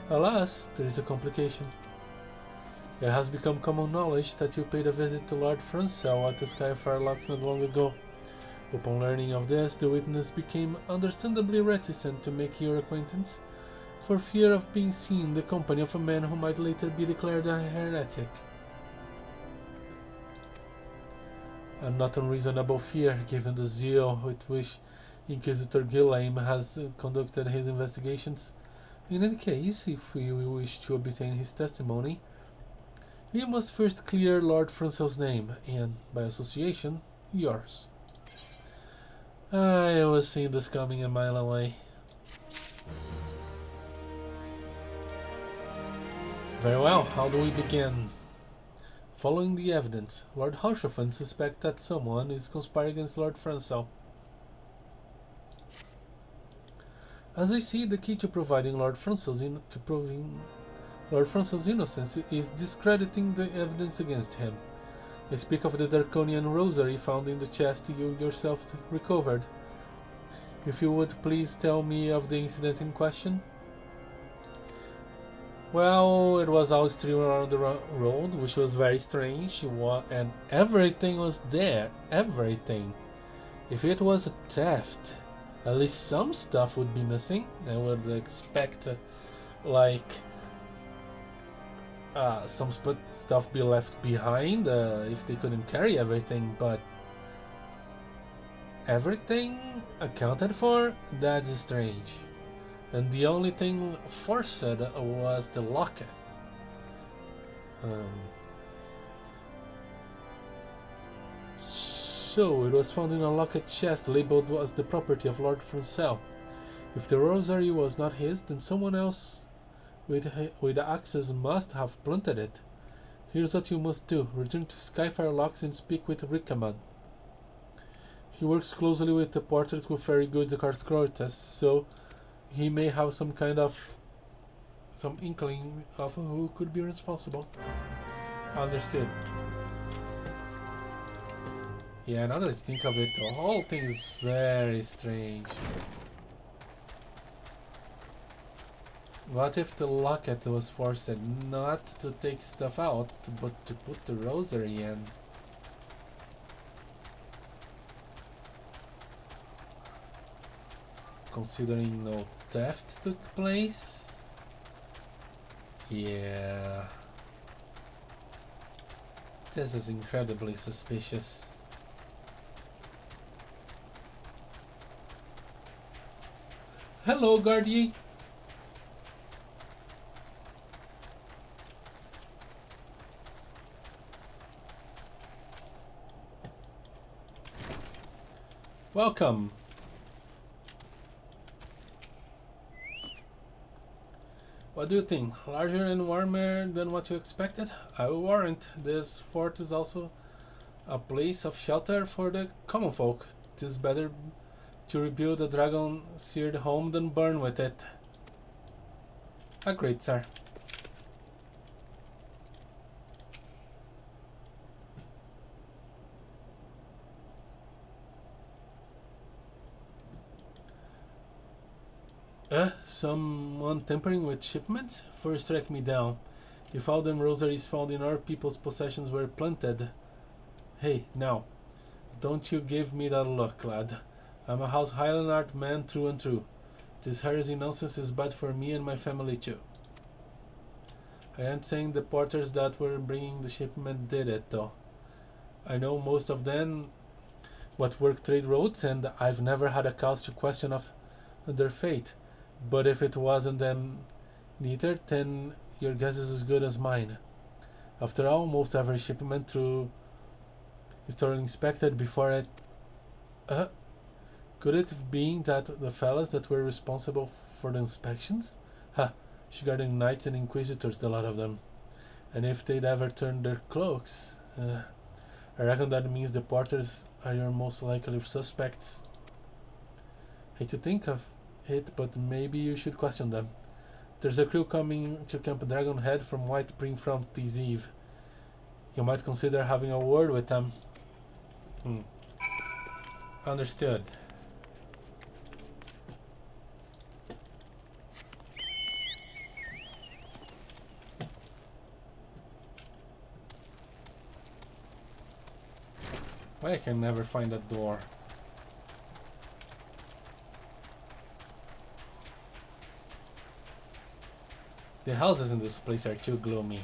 Speaker 1: Alas, there is a complication. It has become common knowledge that you paid a visit to Lord Francel at the Skyfire Locks not long ago. Upon learning of this, the witness became understandably reticent to make your acquaintance, for fear of being seen in the company of a man who might later be declared a heretic. A not unreasonable fear, given the zeal with which Inquisitor Gilliam has conducted his investigations. In any case, if we wish to obtain his testimony, we must first clear Lord Francel's name, and, by association, yours. I was seeing this coming a mile away. Very well, how do we begin? Following the evidence, Lord Harshofen suspects that someone is conspiring against Lord Francel. As I see, the key to proving Lord Francel's innocence is discrediting the evidence against him. I speak of the Draconian rosary found in the chest you yourself recovered. If you would please tell me of the incident in question. Well, it was all strewn around the road, which was very strange, and everything was there, everything. If it was a theft, at least some stuff would be missing. I would expect, some stuff be left behind if they couldn't carry everything, but everything accounted for? That's strange. And the only thing forced was the locket. So it was found in a locked chest labeled as the property of Lord Francel. If the rosary was not his, then someone else with access must have planted it. Here's what you must do. Return to Skyfire Locks and speak with Rickaman. He works closely with the porters with very good Cortes, so he may have some inkling of who could be responsible. Understood. Yeah, now that I think of it, the whole thing is very strange. What if the locket was forced not to take stuff out, but to put the rosary in? Considering no theft took place? Yeah. This is incredibly suspicious. Hello, Guardian. Welcome. What do you think? Larger and warmer than what you expected? I will warrant. This fort is also a place of shelter for the common folk. It is better to rebuild a dragon-seared home than burn with it. Agreed, sir. Someone tampering with shipments? First track me down. If all them rosaries found in our people's possessions were planted... Hey, now, don't you give me that look, lad. I'm a House Highlandart man through and through. This heresy nonsense is bad for me and my family too. I ain't saying the porters that were bringing the shipment did it, though. I know most of them what work trade roads, and I've never had a cause to question of their fate. But if it wasn't them neither, then your guess is as good as mine. After all, most every shipment through is thoroughly inspected before it... Could it have been that the fellas that were responsible for the inspections? Regarding knights and inquisitors, the lot of them. And if they'd ever turned their cloaks... I reckon that means the porters are your most likely suspects. Hate to think of it, but maybe you should question them. There's a crew coming to Camp Dragonhead from White Brimfront this eve. You might consider having a word with them. Understood. I can never find that door. The houses in this place are too gloomy.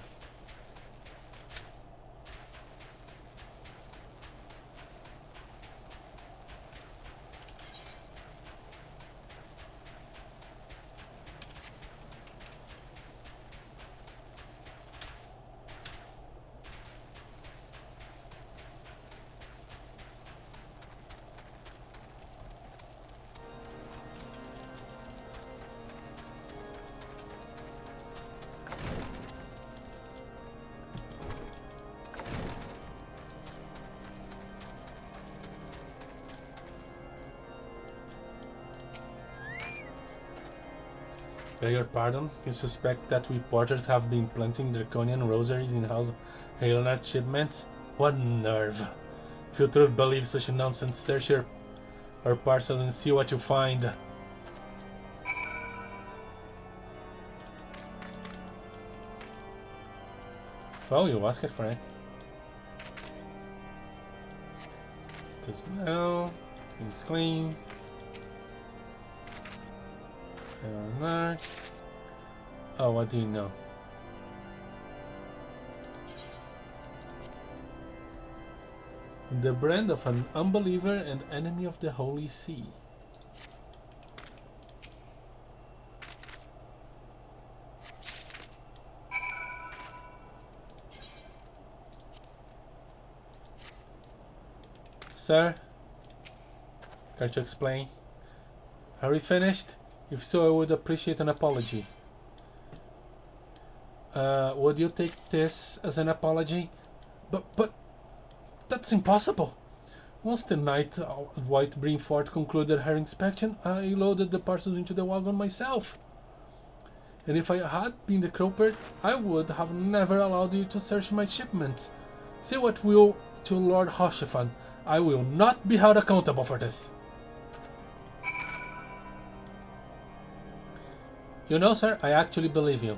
Speaker 1: Beg your pardon, you suspect that we porters have been planting draconian rosaries in House Halenard shipments? What nerve! If you truly believe such nonsense, search our parcel and see what you find. Well, you asked for it. To smell, seems clean. Oh, what do you know? The brand of an unbeliever and enemy of the Holy See. Sir, can't you explain? Are we finished? If so, I would appreciate an apology. Would you take this as an apology? But that's impossible. Once the Knight White Brimford concluded her inspection, I loaded the parcels into the wagon myself. And if I had been the Croppert, I would have never allowed you to search my shipments. Say what will to Lord Hoshefan. I will not be held accountable for this. You know, sir, I actually believe you.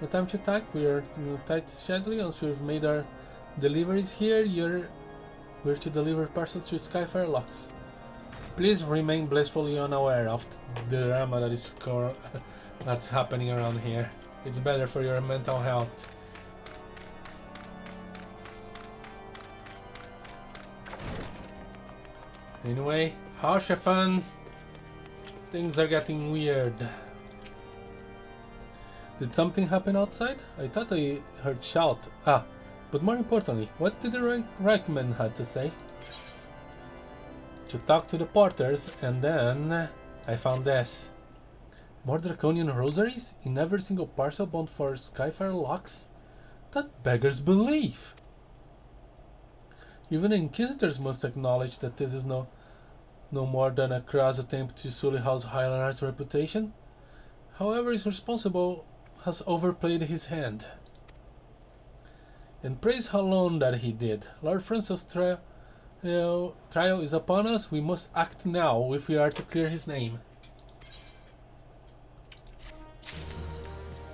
Speaker 1: No time to talk. We are in a tight schedule. Once we've made our deliveries here, we're to deliver parcels to Skyfire Locks. Please remain blissfully unaware of the drama that's happening around here. It's better for your mental health. Anyway, Hoshefan. Things are getting weird. Did something happen outside? I thought I heard shout. But more importantly, what did the Reichman had to say? To talk to the porters, and then I found this. More draconian rosaries in every single parcel bound for Skyfire Locks? That beggars belief. Even the Inquisitors must acknowledge that this is no more than a crass attempt to sully House Highland's reputation. However, his responsible has overplayed his hand. And praise alone that he did. Lord Francis' trial is upon us. We must act now if we are to clear his name.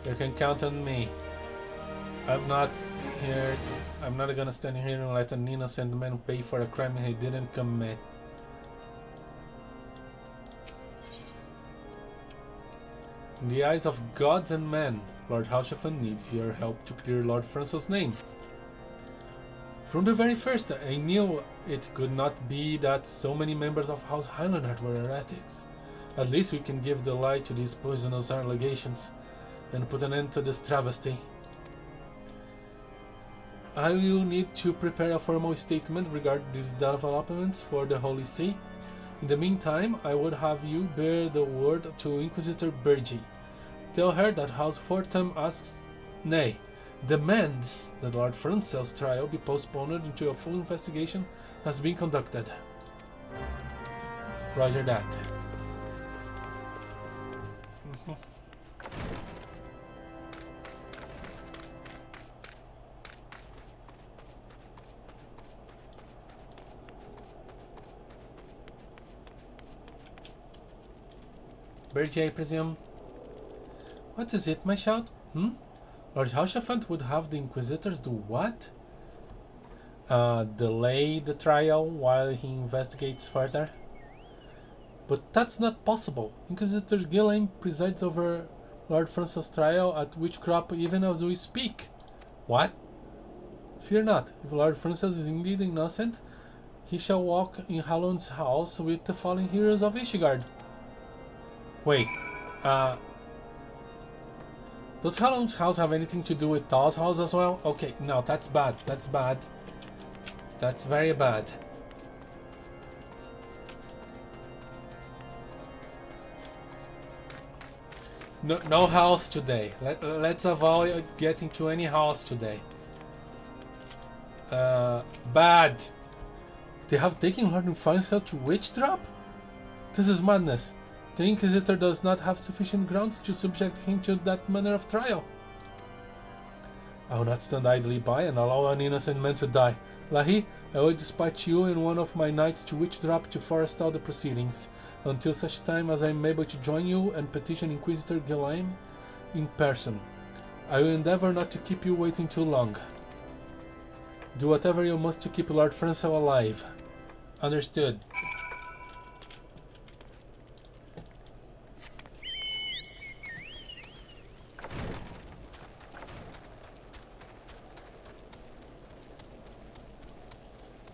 Speaker 1: You can count on me. I'm not gonna stand here and let an innocent man pay for a crime he didn't commit. In the eyes of gods and men, Lord Hoshefan needs your help to clear Lord Francis' name. From the very first, I knew it could not be that so many members of House Highlandard were heretics. At least we can give the lie to these poisonous allegations and put an end to this travesty. I will need to prepare a formal statement regarding these developments for the Holy See. In the meantime, I would have you bear the word to Inquisitor Bergie. Tell her that House Fortem demands that Lord Francel's trial be postponed until a full investigation has been conducted. Roger that. Bergie, I presume. What is it, my shout? Lord Hoshefant would have the Inquisitors do what? delay the trial while he investigates further. But that's not possible. Inquisitor Gilliam presides over Lord Francel's trial at Witchcrop even as we speak. What? Fear not. If Lord Francis is indeed innocent, he shall walk in Halon's house with the fallen heroes of Ishgard. Wait, does Halon's house have anything to do with Tal's house as well? Okay, no, that's bad. That's bad. That's very bad. No house today. Let's avoid getting to any house today. Bad. They have taken Lord Fansel to Witch Drop? This is madness. The Inquisitor does not have sufficient grounds to subject him to that manner of trial. I will not stand idly by and allow an innocent man to die. Lahee, I will dispatch you and one of my knights to Witch Drop to forestall the proceedings, until such time as I am able to join you and petition Inquisitor Gilliam in person. I will endeavor not to keep you waiting too long. Do whatever you must to keep Lord Francel alive. Understood.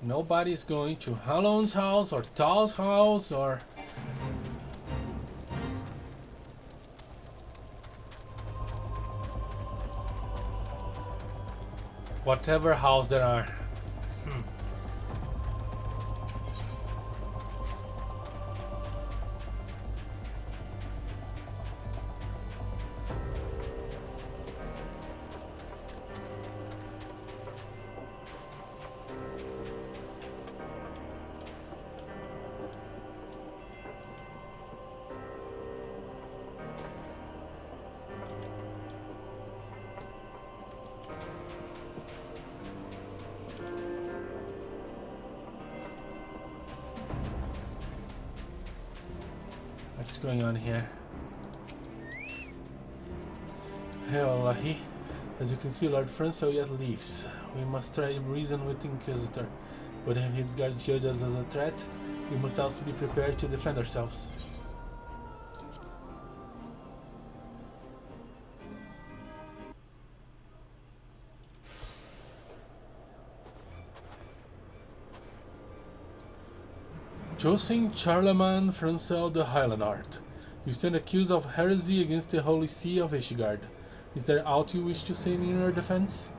Speaker 1: Nobody's going to Halon's house or Tal's house or... whatever house there are. What's going on here? Hell, Lahee. As you can see, Lord Francel yet lives. We must try reason with the Inquisitor, but if his guards judge us as a threat, we must also be prepared to defend ourselves. Choosing Charlemagne Francel de Highlandart. You stand accused of heresy against the Holy See of Ishgard. Is there aught you wish to say in your defense?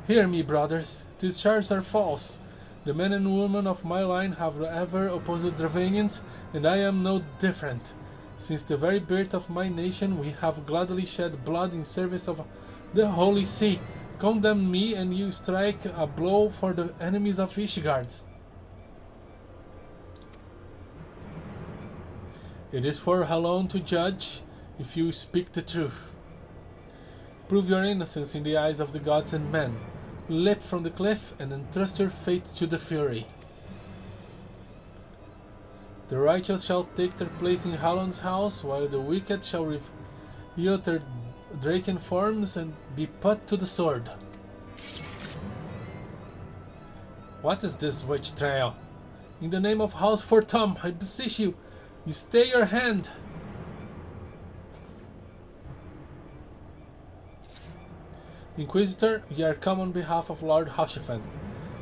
Speaker 1: Hear me, brothers. These charges are false. The men and women of my line have ever opposed Dravanians, and I am no different. Since the very birth of my nation, we have gladly shed blood in service of the Holy See. Condemn me, and you strike a blow for the enemies of Ishgard. It is for Halon to judge if you speak the truth. Prove your innocence in the eyes of the gods and men. Leap from the cliff and entrust your fate to the Fury. The righteous shall take their place in Halon's house, while the wicked shall reveal their draken forms and be put to the sword. What is this witch trial? In the name of House Fortum, I beseech you, you stay your hand! Inquisitor, we are come on behalf of Lord Hoshefan.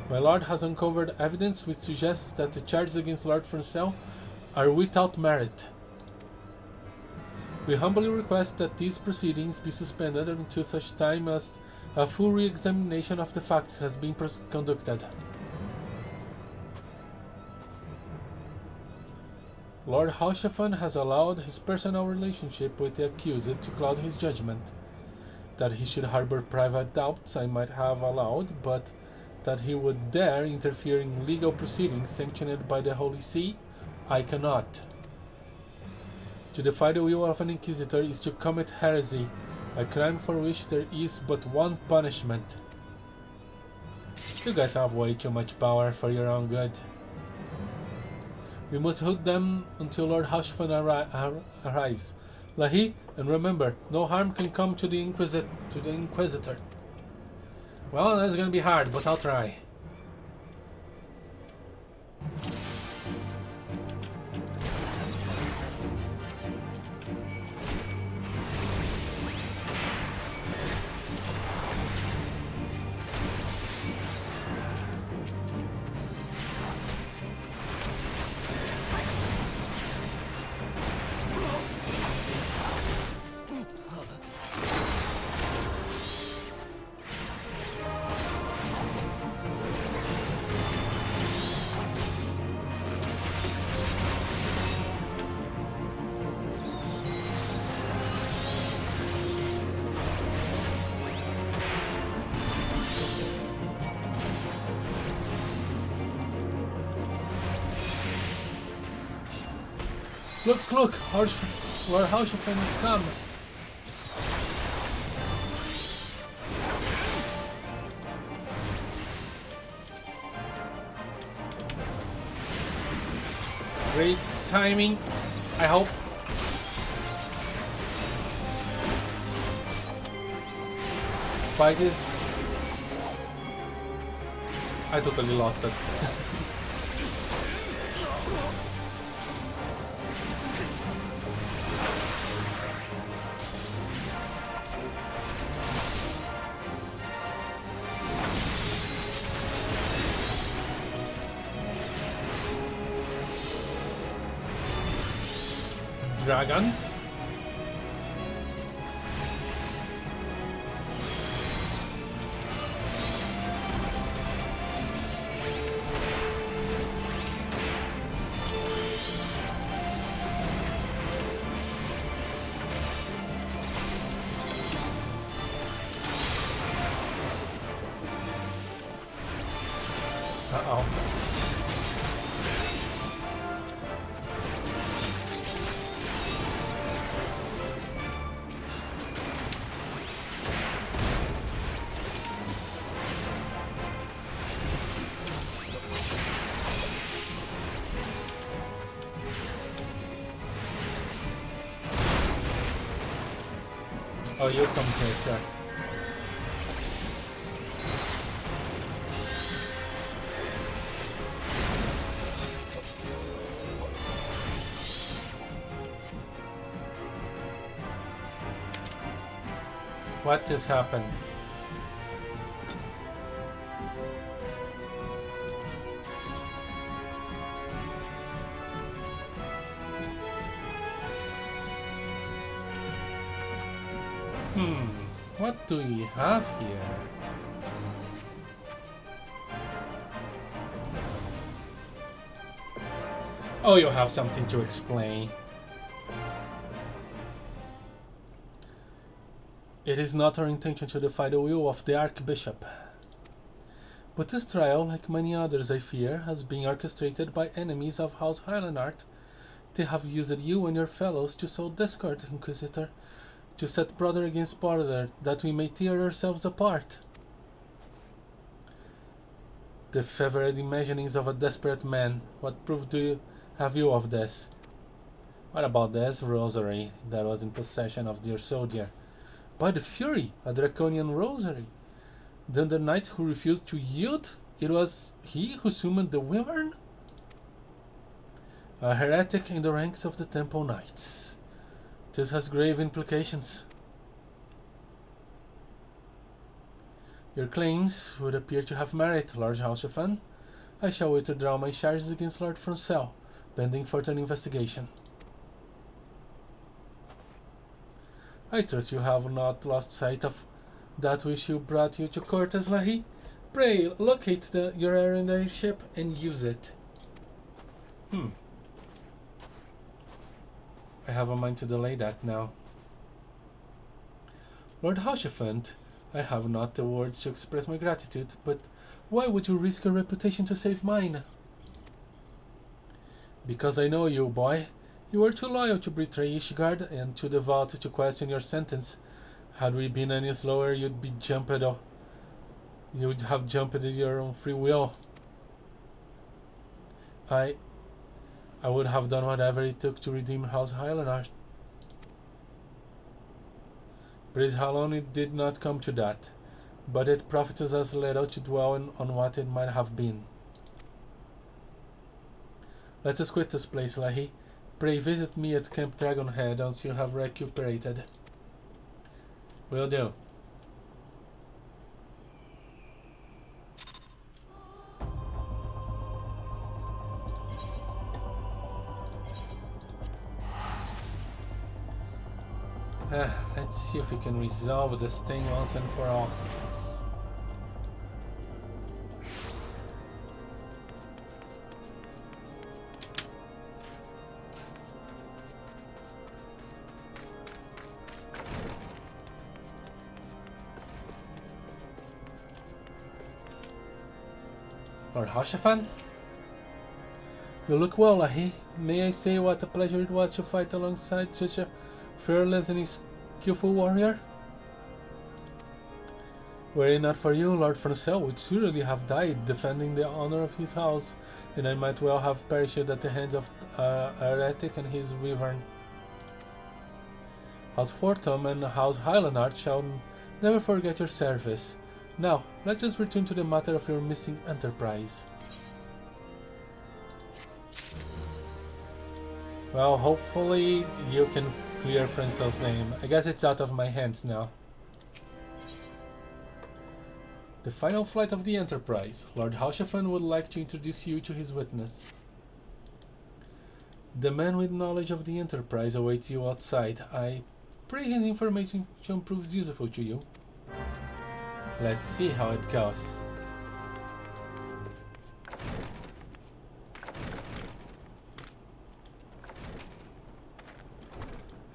Speaker 1: My lord has uncovered evidence which suggests that the charges against Lord Francel are without merit. We humbly request that these proceedings be suspended until such time as a full re-examination of the facts has been conducted. Lord Hoshefan has allowed his personal relationship with the accused to cloud his judgment. That he should harbor private doubts I might have allowed, but that he would dare interfere in legal proceedings sanctioned by the Holy See, I cannot. To defy the will of an Inquisitor is to commit heresy, a crime for which there is but one punishment. You guys have way too much power for your own good. We must hold them until Lord Hoshefan arrives. Lahee, and remember, no harm can come to the Inquisitor. Well, that's gonna be hard, but I'll try. Look! Where Houseofen has come! Great timing, I hope. Fight is... I totally lost it. Dragons. Uh-oh. Oh, you come here, sir. What just happened? What do we have here? Oh, you have something to explain. It is not our intention to defy the will of the Archbishop. But this trial, like many others I fear, has been orchestrated by enemies of House Highlandart. They have used you and your fellows to sow discord, Inquisitor, to set brother against brother, that we may tear ourselves apart. The fevered imaginings of a desperate man. What proof have you of this? What about this rosary that was in possession of dear soldier? By the Fury, a draconian rosary. Then the knight who refused to yield, it was he who summoned the wyvern? A heretic in the ranks of the Temple Knights. This has grave implications. Your claims would appear to have merit, Lord Houseofen. I shall withdraw my charges against Lord Francel, pending further investigation. I trust you have not lost sight of that which you brought you to court as Lahee. Pray, locate your errand ship and use it. I have a mind to delay that now. Lord Houseofen, I have not the words to express my gratitude, but why would you risk your reputation to save mine? Because I know you, boy. You are too loyal to betray Ishgard and too devout to question your sentence. Had we been any slower, you'd have jumped at your own free will. I would have done whatever it took to redeem House Highlandart. Praise Halon, it did not come to that. but it profits us little to dwell on what it might have been. Let us quit this place, Lahee. Pray visit me at Camp Dragonhead once you have recuperated. Will do. Let's see if we can resolve this thing once and for all. Lord Hashafan? You look well, Lahee. May I say what a pleasure it was to fight alongside such a fearless and skillful warrior? Were it not for you, Lord Francel would surely have died defending the honor of his house, and I might well have perished at the hands of heretic and his wyvern. House Fortum and House Highlandart shall never forget your service. Now, let us return to the matter of your missing enterprise. Well, hopefully you can clear Francel's name. I guess it's out of my hands now. The final flight of the Enterprise. Lord Hashafan would like to introduce you to his witness. The man with knowledge of the Enterprise awaits you outside. I pray his information proves useful to you. Let's see how it goes.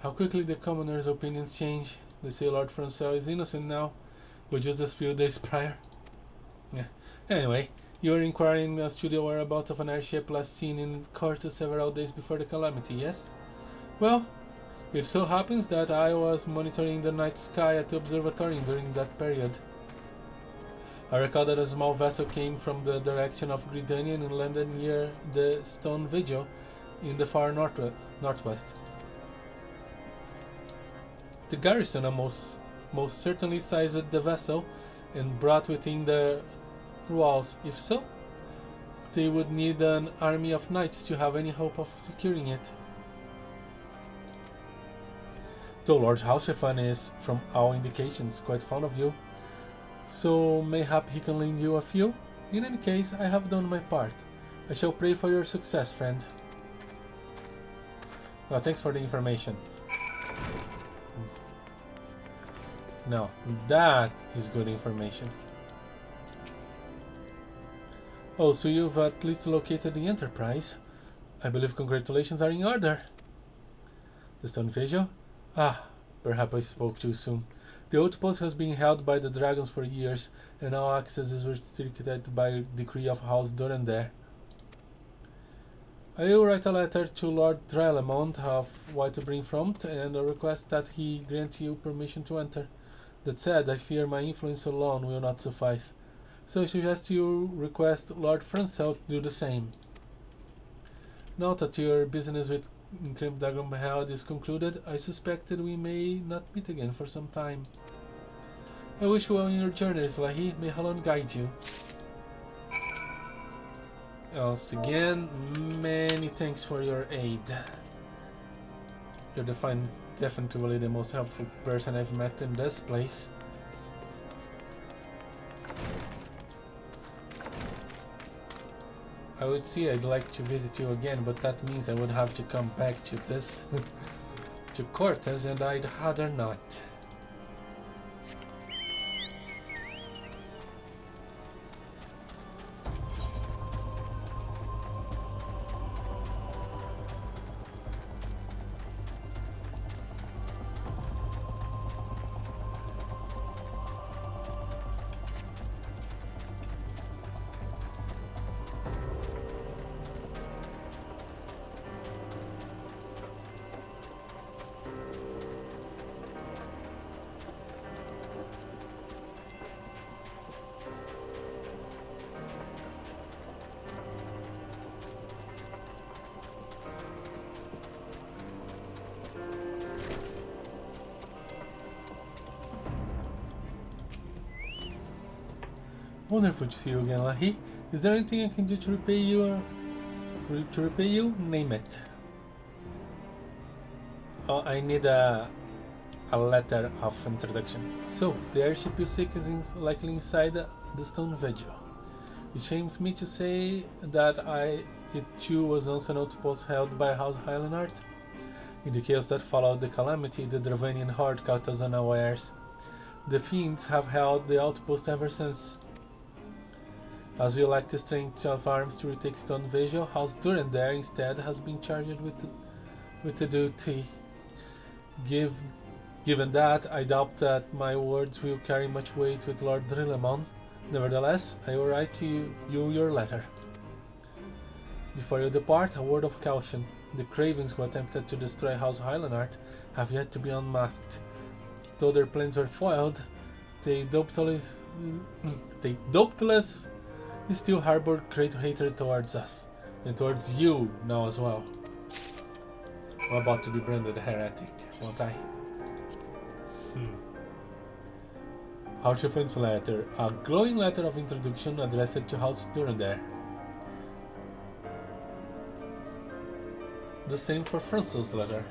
Speaker 1: How quickly the commoners' opinions change. They say Lord Francel is innocent now, but just a few days prior. Yeah. Anyway, you are inquiring as to the whereabouts of an airship last seen in Cortes several days before the calamity, yes? Well, it so happens that I was monitoring the night sky at the observatory during that period. I recall that a small vessel came from the direction of Gridanian and landed near the Stone Vigil in the far northwest. The garrison most certainly seized the vessel and brought within the walls. If so, they would need an army of knights to have any hope of securing it. Though Lord Hashafan is, from all indications, quite fond of you, so mayhap he can lend you a few. In any case, I have done my part. I shall pray for your success, friend. Well, thanks for the information. No, that is good information. Oh, so you've at least located the Enterprise. I believe congratulations are in order. The Stone Vigil? Ah, perhaps I spoke too soon. The outpost has been held by the dragons for years, and all access is restricted by decree of House Durandare. I will write a letter to Lord Drelemont of Whitebrimfront and request that he grant you permission to enter. That said, I fear my influence alone will not suffice, so I suggest you request Lord Francel to do the same. Now that your business with Camp Dragonhead is concluded, I suspect that we may not meet again for some time. I wish you well in your journeys, Lahee. May Halon guide you. Once again, many thanks for your aid. You're definitely the most helpful person I've met in this place. I would say I'd like to visit you again, but that means I would have to come back to this, to Cortes, and I'd rather not. Wonderful to see you again, Lahee. Is there anything I can do to repay you? Name it. Oh, I need a letter of introduction. So, the airship you seek is likely inside the stone vigil. It shames me to say that it too was once an outpost held by House Highlandart. In the chaos that followed the calamity, the Dravanian horde caught us unawares. The fiends have held the outpost ever since. As we lack the strength of arms to retake Stone Vigil, House Durandare instead has been charged with the duty. Given that, I doubt that my words will carry much weight with Lord Drillemon. Nevertheless, I will write to you your letter. Before you depart, a word of caution. The cravens who attempted to destroy House Highlandart have yet to be unmasked. Though their plans were foiled, they doubtless still harbor great hatred towards us, and towards you now as well. I'm about to be branded a heretic, won't I? Haurchefant's letter, a glowing letter of introduction addressed to House Durandare. The same for Franco's letter.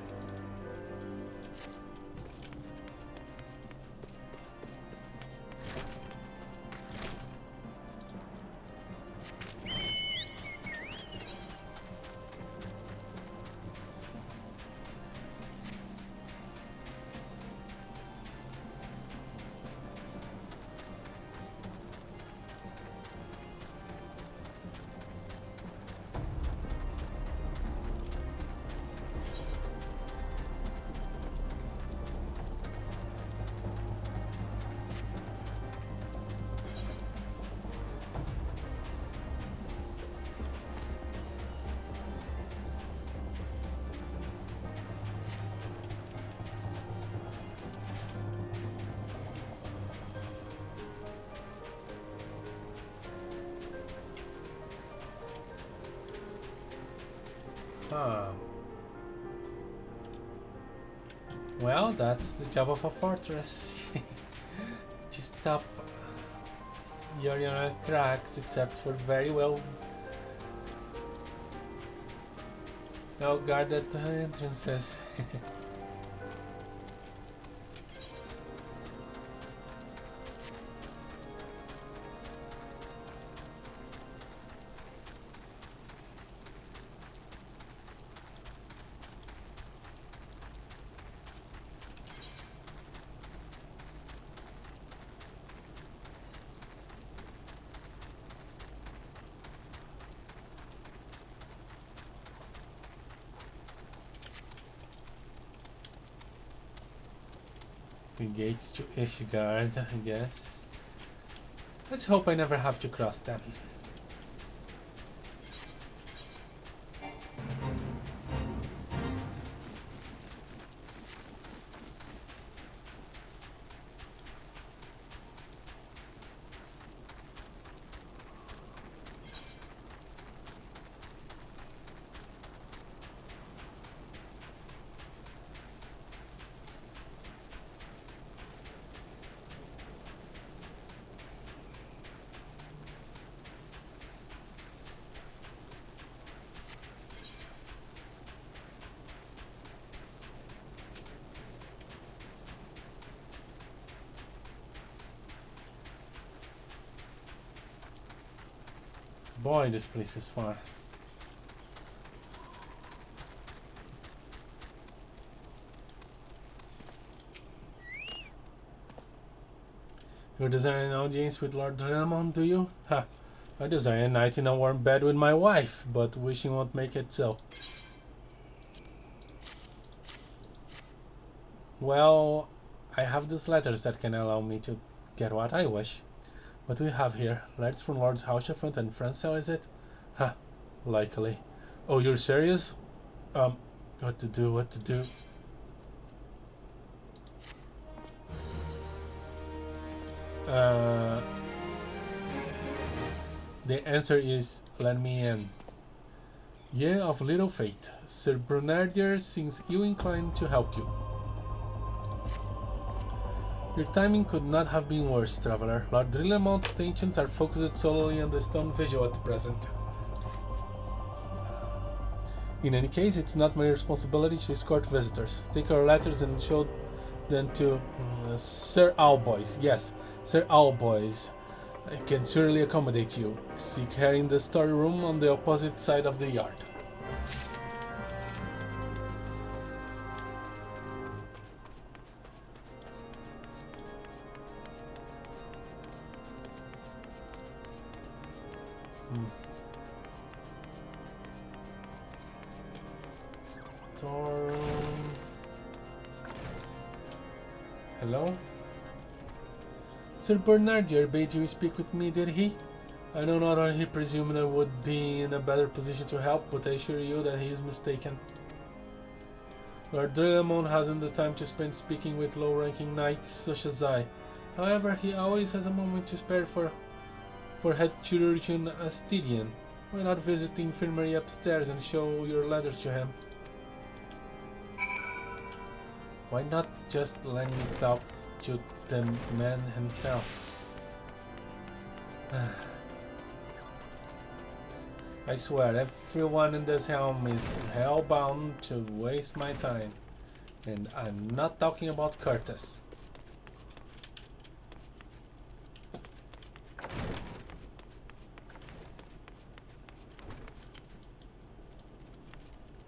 Speaker 1: Well, that's the job of a fortress. Just stop your tracks, except for very well guarded entrances. The gates to Ishgard, I guess. Let's hope I never have to cross them. Boy, this place is far. You desire an audience with Lord Drillemon, do you? Ha! I desire a night in a warm bed with my wife, but wishing won't make it so. Well, I have these letters that can allow me to get what I wish. What do we have here? Letters from Lords Haurchefant and Francel, is it? Ha, likely. Oh, you're serious? What to do? The answer is, let me in. Ye of little faith, Sir Brunardier seems ill-inclined to help you. Your timing could not have been worse, traveler. Lord Drillamont's attentions are focused solely on the stone visual at present. In any case, it's not my responsibility to escort visitors. Take our letters and show them to Sir Owlboys. Yes, Sir Owlboys. I can surely accommodate you. Seek her in the storeroom on the opposite side of the yard. Storeroom. Hello? Sir Bernardier bade you speak with me, did he? I know not only he presumed I would be in a better position to help, but I assure you that he is mistaken. Lord Drillamon hasn't the time to spend speaking with low-ranking knights such as I. However, he always has a moment to spare for head chirurgeon Astidian. Why not visit the infirmary upstairs and show your letters to him? Why not just let me talk to the man himself? I swear, everyone in this helm is hellbound to waste my time. And I'm not talking about Curtis.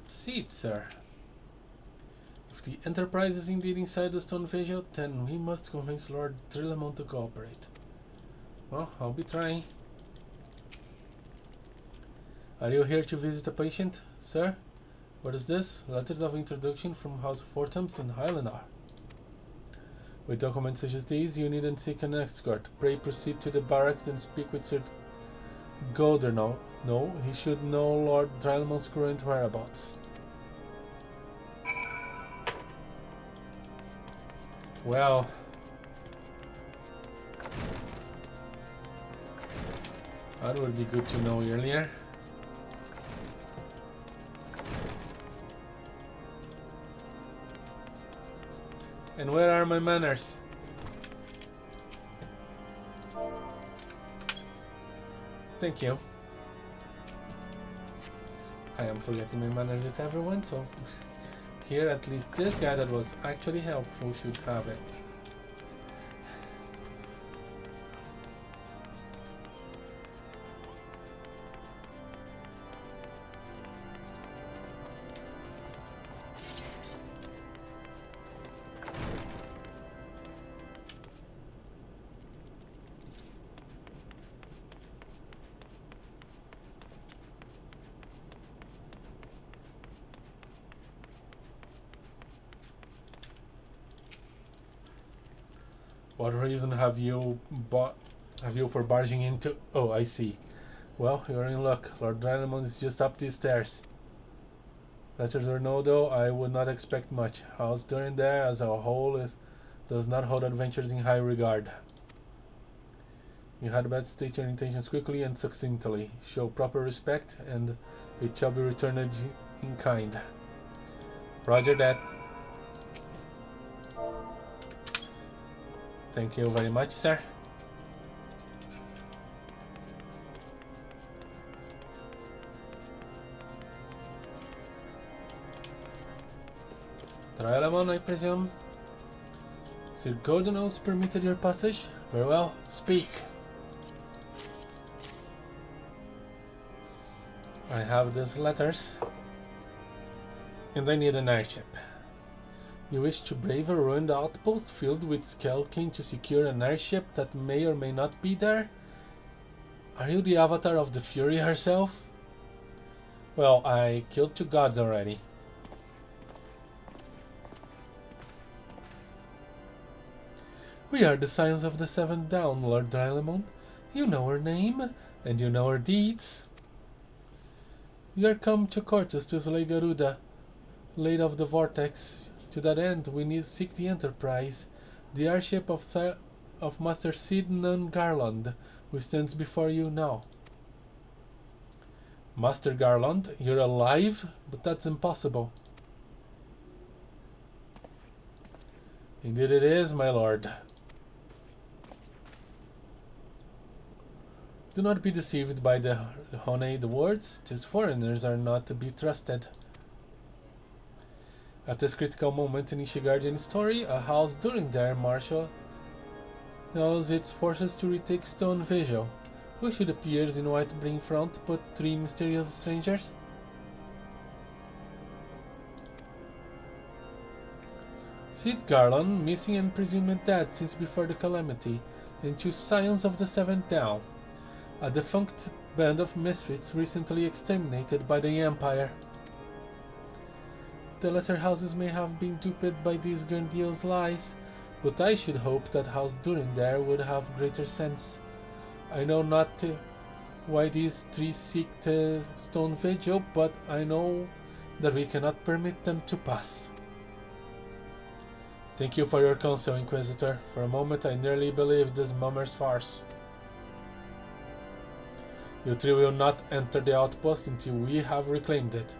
Speaker 1: Seat, sir. If the Enterprise is indeed inside the stone visual, then we must convince Lord Trillamon to cooperate. Well, I'll be trying. Are you here to visit a patient, sir? What is this? Letters of introduction from House Fortams in Highlander. With documents such as these, you needn't seek an escort. Pray proceed to the barracks and speak with Sir Godernal. No, he should know Lord Drillamon's current whereabouts. Well, that would be good to know earlier. And where are my manners? Thank you. I am forgetting my manners with everyone, so here at least this guy that was actually helpful should have it. What reason have you for barging into? Oh, I see. Well, you're in luck. Lord Dynamon is just up these stairs. Letters or no, though, I would not expect much. House Durin there, as a whole, does not hold adventures in high regard. You had best state your intentions quickly and succinctly. Show proper respect, and it shall be returned in kind. Roger that. Thank you very much, sir. Trialamon, I presume? Sir Gordon Oaks permitted your passage? Very well, speak. I have these letters, and I need an airship. You wish to brave a ruined outpost filled with Skelking to secure an airship that may or may not be there? Are you the avatar of the Fury herself? Well, I killed 2 gods already. We are the Scions of the Seventh Dawn, Lord Drylamon. You know her name, and you know her deeds. We are come to Cortus to slay Garuda, Lady of the Vortex. To that end, we need seek the Enterprise, the airship of Master Sidnan Garland, who stands before you now. Master Garland, you're alive? But that's impossible. Indeed it is, my lord. Do not be deceived by the honeyed words. These foreigners are not to be trusted. At this critical moment in Ishigard's story, a house during their marshal knows its forces to retake Stone Vigil. Who should appear in white bring front but 3 mysterious strangers? Sid Garland, missing and presumed dead since before the calamity, and 2 Scions of the Seventh Down, a defunct band of misfits recently exterminated by the Empire. The lesser houses may have been duped by these grandiose lies, but I should hope that House Durandare would have greater sense. I know not why these 3 seek the Stone Vigil, but I know that we cannot permit them to pass. Thank you for your counsel, Inquisitor. For a moment I nearly believed this mummer's farce. You 3 will not enter the outpost until we have reclaimed it,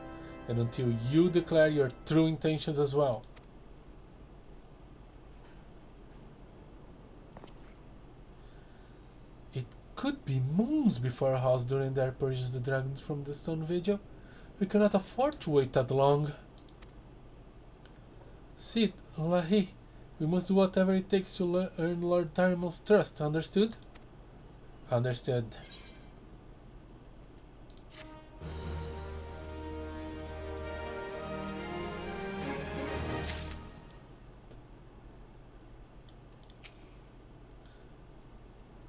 Speaker 1: and until you declare your true intentions as well. It could be moons before House Durandare purges the dragons from the Stone Vigil. We cannot afford to wait that long. Sid, Lahee, we must do whatever it takes to earn Lord Tarimel's trust, understood? Understood.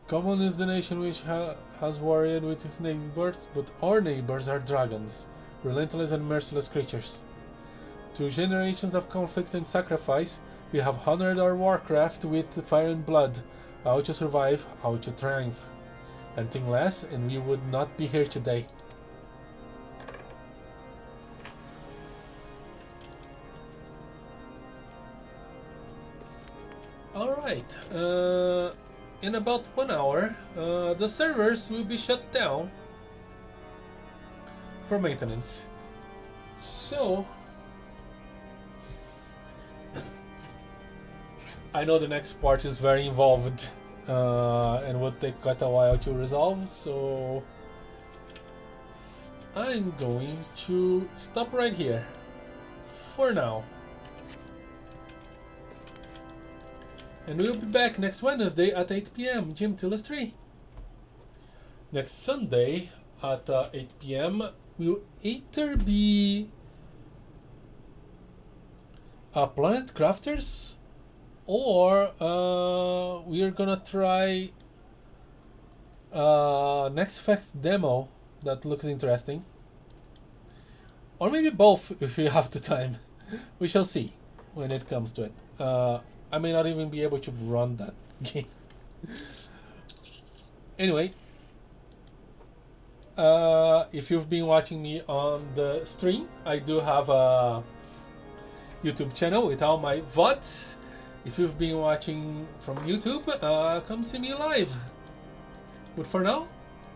Speaker 1: Common is the nation which has warred with its neighbors, but our neighbors are dragons, relentless and merciless creatures. Through generations of conflict and sacrifice, we have honored our warcraft with fire and blood, how to survive, how to triumph. Anything less, and we would not be here today. Alright, in about 1 hour, the servers will be shut down for maintenance. So, I know the next part is very involved and would take quite a while to resolve, so I'm going to stop right here for now. And we'll be back next Wednesday at 8 PM, Gym till 3. Next Sunday at 8 PM will either be Planet Crafters, or we are gonna try Next Fest demo that looks interesting, or maybe both if we have the time. We shall see when it comes to it. I may not even be able to run that game. Anyway, if you've been watching me on the stream, I do have a YouTube channel with all my VODs. If you've been watching from YouTube, come see me live. But for now,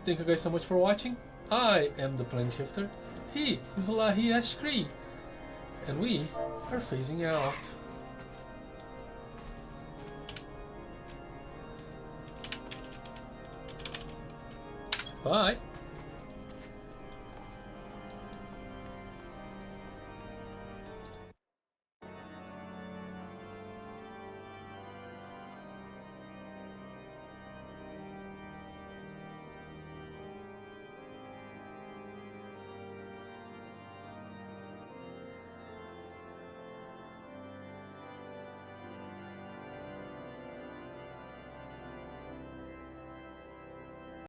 Speaker 1: thank you guys so much for watching. I am the Plane Shifter. He is Lahee Eshkree. And we are phasing out. Bye.